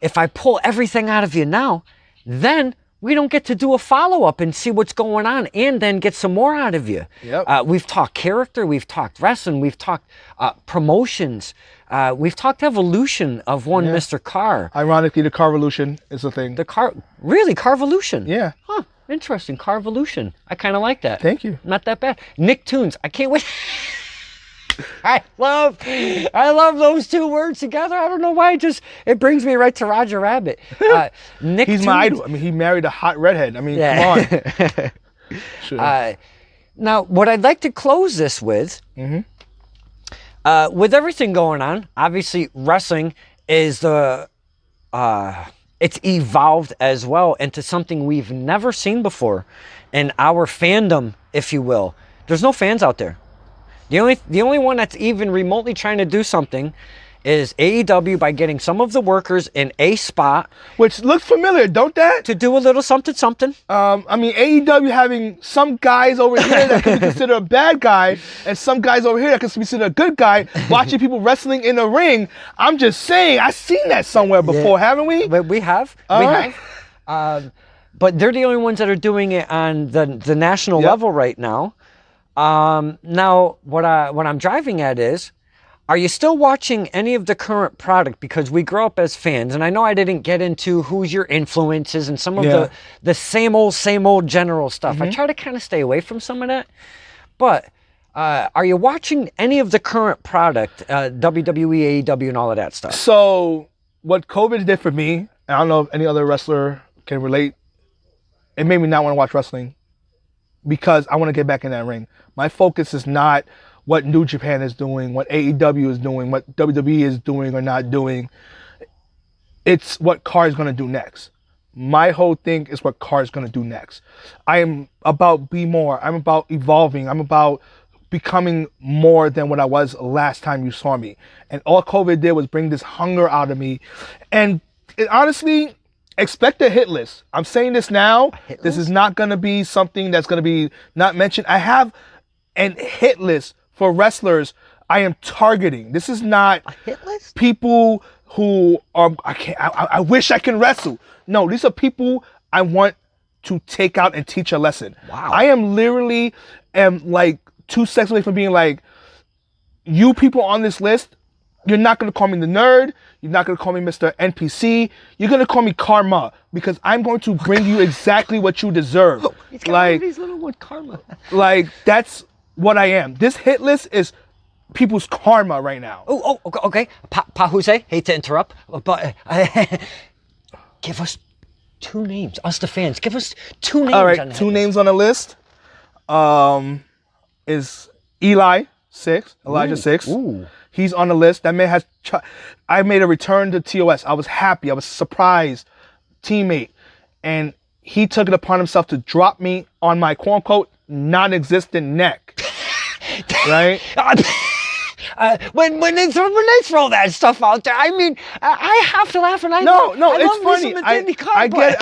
Speaker 1: if I pull everything out of you now, then we don't get to do a follow-up and see what's going on and then get some more out of you.
Speaker 2: Yep.
Speaker 1: We've talked character, we've talked wrestling, we've talked promotions, we've talked evolution of one Mr. Carr.
Speaker 2: Ironically, the Carvolution is the thing.
Speaker 1: Really, Carvolution?
Speaker 2: Yeah.
Speaker 1: Huh, interesting, Carvolution. I kind of like that.
Speaker 2: Thank you.
Speaker 1: Not that bad. Nicktoons, I can't wait. I love those two words together. I don't know why, it brings me right to Roger Rabbit. Nick
Speaker 2: He's my idol. I mean, he married a hot redhead. I mean, come on. Sure.
Speaker 1: Now, what I'd like to close this with everything going on, obviously wrestling is it's evolved as well into something we've never seen before in our fandom, if you will. There's no fans out there. The only one that's even remotely trying to do something is AEW by getting some of the workers in a spot.
Speaker 2: Which looks familiar, don't that?
Speaker 1: To do a little something, something.
Speaker 2: I mean, AEW having some guys over here that can be considered a bad guy and some guys over here that can be considered a good guy, watching people wrestling in the ring. I'm just saying, I've seen that somewhere before, haven't we?
Speaker 1: We have. Have. But they're the only ones that are doing it on the national level right now. Now, what I'm driving at is, are you still watching any of the current product? Because we grow up as fans, and I know I didn't get into who's your influences and some of the same old general stuff. I try to kind of stay away from some of that. But are you watching any of the current product, WWE, AEW, and all of that stuff?
Speaker 2: So, what COVID did for me, I don't know if any other wrestler can relate, it made me not want to watch wrestling. Because I want to get back in that ring. My focus is not what New Japan is doing, what AEW is doing, what WWE is doing or not doing. It's what Carr is going to do next. My whole thing is what Carr is going to do next. I am about be more. I'm about evolving. I'm about becoming more than what I was last time you saw me. And all COVID did was bring this hunger out of me. And honestly, expect a hit list. I'm saying this now. This is not going to be something that's going to be not mentioned. I have an hit list for wrestlers I am targeting. This is not
Speaker 1: a hit list?
Speaker 2: People who are, I wish I can wrestle. No, these are people I want to take out and teach a lesson.
Speaker 1: Wow.
Speaker 2: I am literally like 2 seconds away from being like, you people on this list, you're not going to call me the nerd. You're not going to call me Mr. NPC. You're going to call me Karma because I'm going to bring you exactly what you deserve.
Speaker 1: He's got all these little ones, Karma.
Speaker 2: Like, that's what I am. This hit list is people's karma right now.
Speaker 1: Oh, okay. Pa Jose, hate to interrupt, but give us 2 names. Us, the fans. Give us 2 names.
Speaker 2: All right,
Speaker 1: on the
Speaker 2: 2
Speaker 1: hit
Speaker 2: names on the list is Elijah Six.
Speaker 1: Ooh.
Speaker 2: He's on the list. That man has. I made a return to TOS. I was happy. I was surprised. Teammate, and he took it upon himself to drop me on my quote unquote non-existent neck. Right.
Speaker 1: When they throw that stuff out there, I mean, I have to laugh, and I
Speaker 2: no,
Speaker 1: I
Speaker 2: it's
Speaker 1: love
Speaker 2: funny. I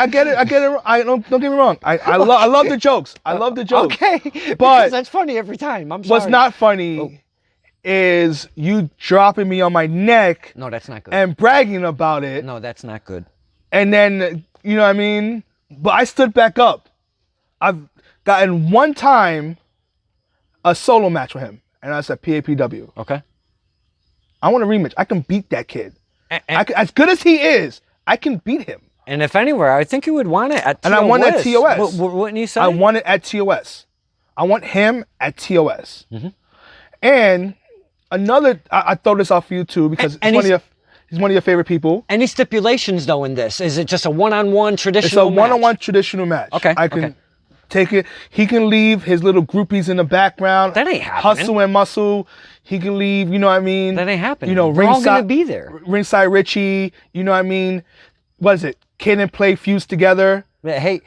Speaker 2: get it. I don't get me wrong. I love the jokes. I love the jokes.
Speaker 1: Okay,
Speaker 2: but
Speaker 1: that's funny every time. I'm sorry.
Speaker 2: What's not funny is you dropping me on my neck.
Speaker 1: No, that's not good.
Speaker 2: And bragging about it.
Speaker 1: No, that's not good.
Speaker 2: And then, you know what I mean? But I stood back up. I've gotten one time a solo match with him, and that's at PAPW.
Speaker 1: Okay.
Speaker 2: I want a rematch. I can beat that kid. As good as he is, I can beat him.
Speaker 1: And if anywhere, I think you would want it at TOS.
Speaker 2: And I won it at TOS.
Speaker 1: Wouldn't you say?
Speaker 2: I won it at TOS. I want him at TOS.
Speaker 1: Mm-hmm.
Speaker 2: And another, I throw this out for you too because he's one of your favorite people.
Speaker 1: Any stipulations though in this? Is it just a one-on-one traditional
Speaker 2: It's a one-on-one traditional match.
Speaker 1: Okay.
Speaker 2: I can take it. He can leave his little groupies in the background.
Speaker 1: That ain't happening.
Speaker 2: Hustle and muscle. He can leave, you know what I mean?
Speaker 1: That ain't happening.
Speaker 2: You know,
Speaker 1: We're all gonna be there.
Speaker 2: Ringside Richie, you know what I mean? What is it? Kid and Play fused together.
Speaker 1: Hey,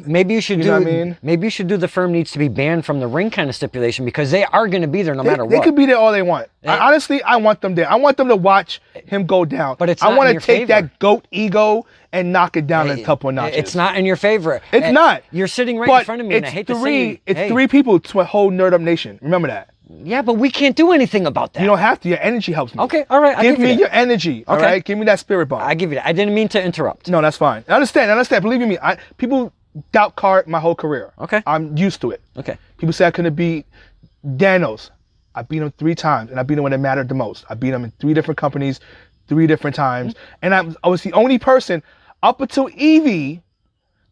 Speaker 1: maybe you should do.
Speaker 2: Know what I mean?
Speaker 1: Maybe you should do the firm needs to be banned from the ring kind of stipulation because they are going to be there no matter what.
Speaker 2: They could be there all they want. Honestly, I want them there. I want them to watch him go down.
Speaker 1: But
Speaker 2: I want to take that GOAT ego and knock it down a couple of notches.
Speaker 1: It's not in your favor.
Speaker 2: It's not.
Speaker 1: You're sitting right in front of me, and I hate to say
Speaker 2: it's three people to a whole Nerd Up Nation. Remember that.
Speaker 1: Yeah, but we can't do anything about that.
Speaker 2: You don't have to. Your energy helps me.
Speaker 1: Okay, all right.
Speaker 2: Give me your energy. All right, give me that spirit bomb.
Speaker 1: I give you that. I didn't mean to interrupt.
Speaker 2: No, that's fine. I understand. Believe me, people doubt Carr my whole career.
Speaker 1: Okay.
Speaker 2: I'm used to it.
Speaker 1: Okay.
Speaker 2: People say I couldn't beat Danos. I beat him 3 times, and I beat him when it mattered the most. I beat him in 3 different companies, 3 different times, and I was the only person up until Evie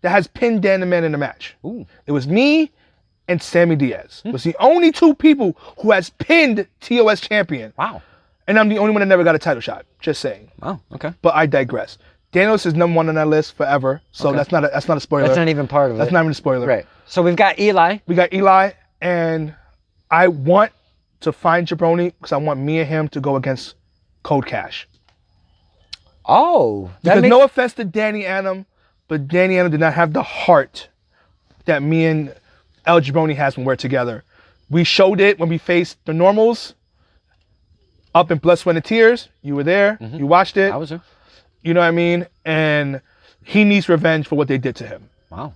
Speaker 2: that has pinned Dan the Man in the match.
Speaker 1: Ooh.
Speaker 2: It was me and Sammy Diaz. It was the only 2 people who has pinned TOS champion.
Speaker 1: Wow.
Speaker 2: And I'm the only one that never got a title shot. Just saying.
Speaker 1: Wow. Okay.
Speaker 2: But I digress. Danos is number 1 on that list forever, so that's not a spoiler.
Speaker 1: That's not even part of it.
Speaker 2: That's not even a spoiler.
Speaker 1: Right. So we've got Eli.
Speaker 2: We got Eli, and I want to find Jabroni because I want me and him to go against Cold Cash.
Speaker 1: Oh.
Speaker 2: Because no offense to Danny Adam, but Danny Adam did not have the heart that me and El Jabroni has when we're together. We showed it when we faced the Normals up in Blood, Sweat, and Tears. You were there. Mm-hmm. You watched it.
Speaker 1: I was there.
Speaker 2: You know what I mean? And he needs revenge for what they did to him.
Speaker 1: Wow.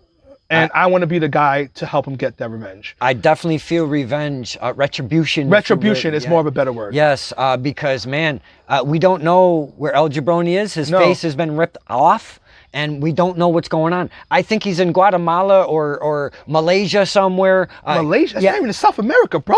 Speaker 2: And I want to be the guy to help him get that revenge.
Speaker 1: I definitely feel revenge, retribution.
Speaker 2: Retribution is more of a better word.
Speaker 1: Yes, because, man, we don't know where El Jabroni is. His face has been ripped off, and we don't know what's going on. I think he's in Guatemala or Malaysia somewhere.
Speaker 2: Malaysia? That's not even in South America, bro.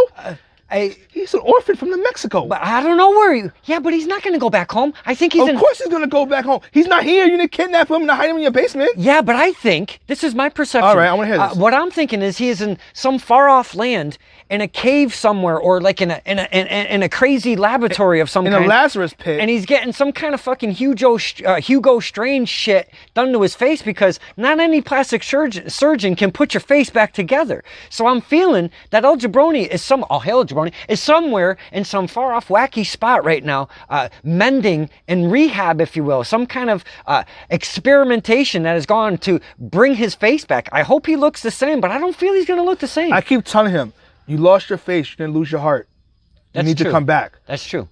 Speaker 2: He's an orphan from Mexico.
Speaker 1: But I don't know where he... Yeah, but he's not going to go back home. I think he's
Speaker 2: Of course he's going to go back home. He's not here. You didn't kidnap him and hide him in your basement.
Speaker 1: Yeah, but I think... This is my perception.
Speaker 2: All right, I want to hear this.
Speaker 1: What I'm thinking is he is in some far-off land in a cave somewhere or like in a crazy laboratory of some kind.
Speaker 2: In a Lazarus pit.
Speaker 1: And he's getting some kind of fucking Hugo Strange shit done to his face because not any plastic surgeon can put your face back together. So I'm feeling that El Jabroni is is somewhere in some far-off wacky spot right now, mending and rehab, if you will, some kind of experimentation that has gone to bring his face back. I hope he looks the same, but I don't feel he's going to look the same.
Speaker 2: I keep telling him, you lost your face, you didn't lose your heart. You need to come back.
Speaker 1: That's true.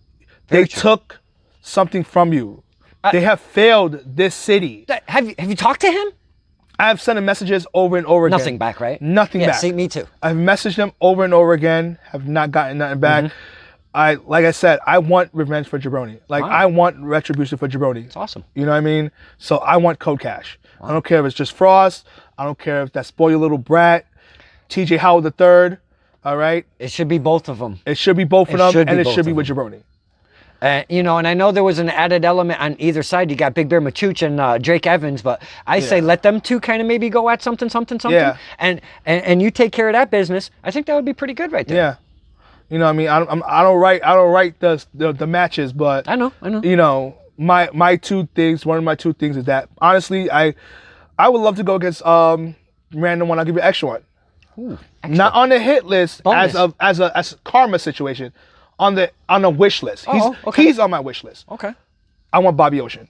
Speaker 2: They took something from you. They have failed this city.
Speaker 1: Have you talked to him?
Speaker 2: I have sent him messages over and over again.
Speaker 1: Nothing back, right?
Speaker 2: Nothing back.
Speaker 1: See, me too.
Speaker 2: I've messaged him over and over again, have not gotten nothing back. Like I said, I want revenge for Jabroni. I want retribution for Jabroni.
Speaker 1: It's awesome.
Speaker 2: You know what I mean? So I want Cold Cash. Wow. I don't care if it's just Frost. I don't care if that spoiled little brat, TJ Howard III. All right?
Speaker 1: It should be both of them.
Speaker 2: It should be both of them, and it should be with Jabroni.
Speaker 1: And I know there was an added element on either side. You got Big Bear Machuch and Drake Evans, but I say let them two kind of maybe go at something. Yeah. And you take care of that business. I think that would be pretty good right there.
Speaker 2: Yeah. You know what I mean? I don't write the matches, but
Speaker 1: I know.
Speaker 2: You know, one of my 2 things is that honestly, I would love to go against random one. I'll give you an extra one.
Speaker 1: Ooh, extra.
Speaker 2: Not on the hit list
Speaker 1: Bonus.
Speaker 2: as a karma situation. On a wish list. He's on my wish list.
Speaker 1: Okay.
Speaker 2: I want Bobby Ocean.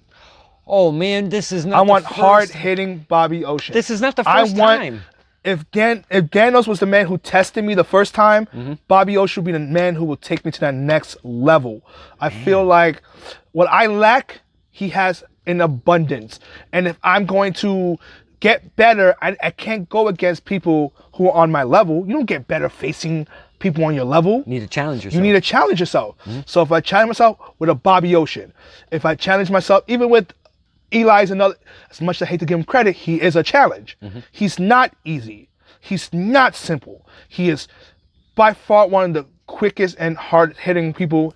Speaker 1: Oh man, this is not.
Speaker 2: I want hard-hitting Bobby Ocean.
Speaker 1: This is not the first time.
Speaker 2: If Danos was the man who tested me the first time, Bobby Ocean would be the man who will take me to that next level. I feel like what I lack, he has in abundance. And if I'm going to get better, I can't go against people who are on my level. You don't get better facing people on your level.
Speaker 1: You need to challenge yourself.
Speaker 2: You need to challenge yourself. So if I challenge myself with a Bobby Ocean, if I challenge myself even with Eli's another, as much as I hate to give him credit, he is a challenge. He's not easy. He's not simple. He is by far one of the quickest and hard-hitting people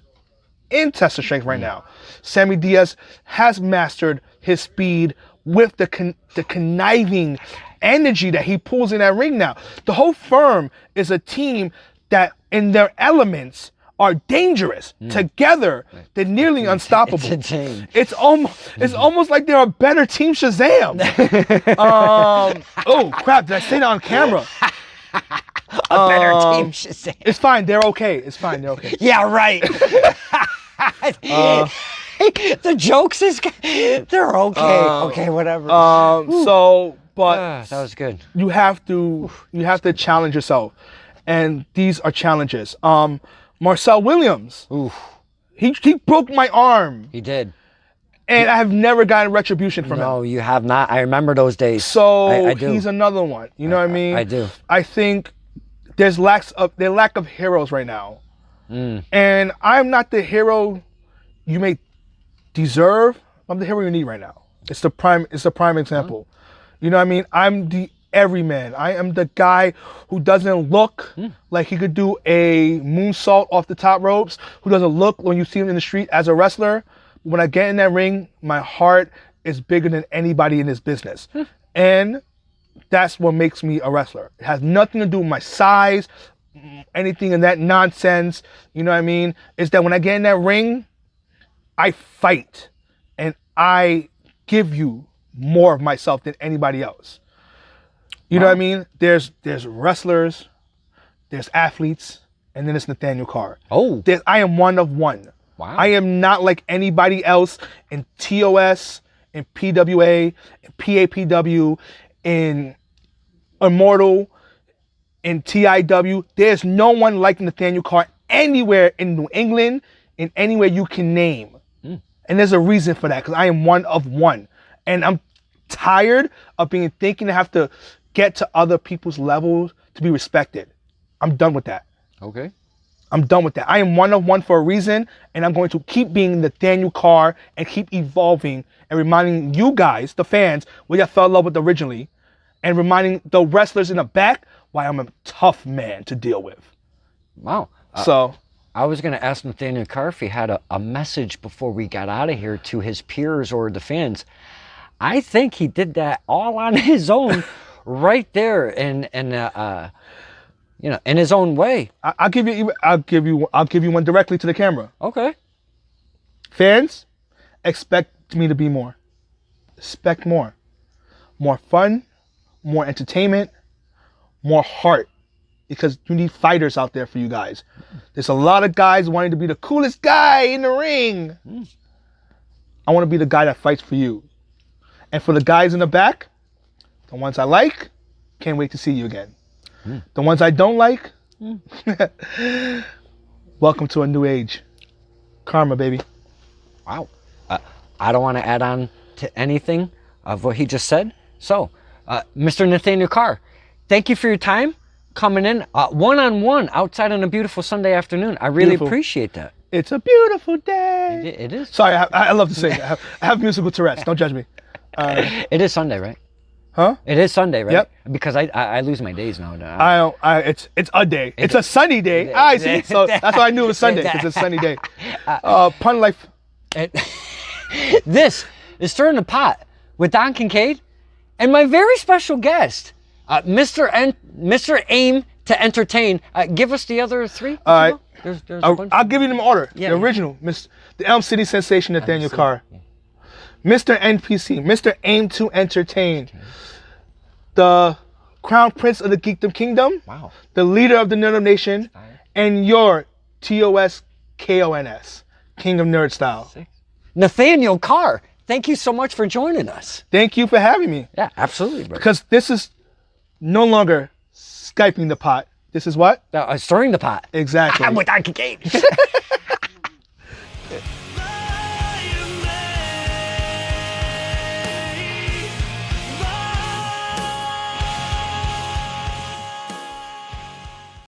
Speaker 2: in Test of Strength right now. Sammy Diaz has mastered his speed with the conniving energy that he pulls in that ring now. The whole firm is a team that in their elements are dangerous. Together, they're nearly unstoppable.
Speaker 1: It's insane.
Speaker 2: It's almost like they're a better team Shazam. Oh crap, did I say that on camera?
Speaker 1: A better team Shazam.
Speaker 2: It's fine, they're okay. It's fine, they're okay.
Speaker 1: Yeah, right. The jokes they're okay. Okay, whatever.
Speaker 2: But
Speaker 1: That was good.
Speaker 2: you have to challenge yourself. And these are challenges. Marcel Williams.
Speaker 1: Oof.
Speaker 2: He broke my arm.
Speaker 1: He did.
Speaker 2: And I have never gotten retribution from him.
Speaker 1: No, you have not. I remember those days.
Speaker 2: So
Speaker 1: I do.
Speaker 2: he's another one. You know what I mean?
Speaker 1: I do.
Speaker 2: I think there's lack of heroes right now. And I'm not the hero you may deserve. I'm the hero you need right now. It's the prime example. You know what I mean? I'm the everyman. I am the guy who doesn't look like he could do a moonsault off the top ropes, who doesn't look when you see him in the street as a wrestler. When I get in that ring, my heart is bigger than anybody in this business. And that's what makes me a wrestler. It has nothing to do with my size, anything in that nonsense. You know what I mean? It's that when I get in that ring, I fight and I give you more of myself than anybody else. You know what I mean? There's wrestlers, there's athletes, and then it's Nathaniel Carr.
Speaker 1: Oh.
Speaker 2: I am one of one.
Speaker 1: Wow.
Speaker 2: I am not like anybody else in TOS, in PWA, in PAPW, in Immortal, in TIW. There's no one like Nathaniel Carr anywhere in New England, in anywhere you can name. And there's a reason for that, because I am one of one. And I'm tired of thinking to have to get to other people's levels to be respected. I'm done with that.
Speaker 1: Okay.
Speaker 2: I'm done with that. I am one of one for a reason, and I'm going to keep being Nathaniel Carr and keep evolving and reminding you guys, the fans, what I fell in love with originally, and reminding the wrestlers in the back why I'm a tough man to deal with.
Speaker 1: Wow.
Speaker 2: So
Speaker 1: I was going to ask Nathaniel Carr if he had a message before we got out of here to his peers or the fans. I think he did that all on his own, right there, in his own way.
Speaker 2: I'll give you one directly to the camera.
Speaker 1: Okay.
Speaker 2: Fans, expect me to be more. Expect more. More fun, more entertainment, more heart. Because you need fighters out there for you guys. There's a lot of guys wanting to be the coolest guy in the ring. I want to be the guy that fights for you. And for the guys in the back, the ones I like, can't wait to see you again. The ones I don't like, welcome to a new age. Karma, baby.
Speaker 1: Wow. I don't want to add on to anything of what he just said. So, Mr. Nathaniel Carr, thank you for your time coming in one-on-one outside on a beautiful Sunday afternoon. I really appreciate that.
Speaker 2: It's a beautiful day.
Speaker 1: It is.
Speaker 2: Sorry, I love to sing. I have musical Tourette's. Don't judge me.
Speaker 1: It is Sunday, right?
Speaker 2: Huh?
Speaker 1: It is Sunday, right?
Speaker 2: Yep.
Speaker 1: Because I lose my days now.
Speaker 2: It's a day. It's a sunny day. I see. So that's why I knew it was Sunday, because it's a sunny day. Pun life.
Speaker 1: This is Stirring the Pot with Don Kincaid and my very special guest, Mr. Aim to Entertain. Give us the other three.
Speaker 2: All right.
Speaker 1: There's a bunch.
Speaker 2: I'll give you them in order.
Speaker 1: Yeah,
Speaker 2: the original, the Elm City sensation, Nathaniel Carr. Mr. NPC, Mr. Aim to Entertain. The Crown Prince of the Geekdom Kingdom.
Speaker 1: Wow.
Speaker 2: The leader of the Nerdom Nation. And your TOS KONS, King of Nerd Style.
Speaker 1: Nathaniel Carr, thank you so much for joining us.
Speaker 2: Thank you for having me.
Speaker 1: Yeah, absolutely, bro.
Speaker 2: Because this is no longer Skyping the pot. This is what?
Speaker 1: Stirring the Pot.
Speaker 2: Exactly.
Speaker 1: I'm with Don Kincaid.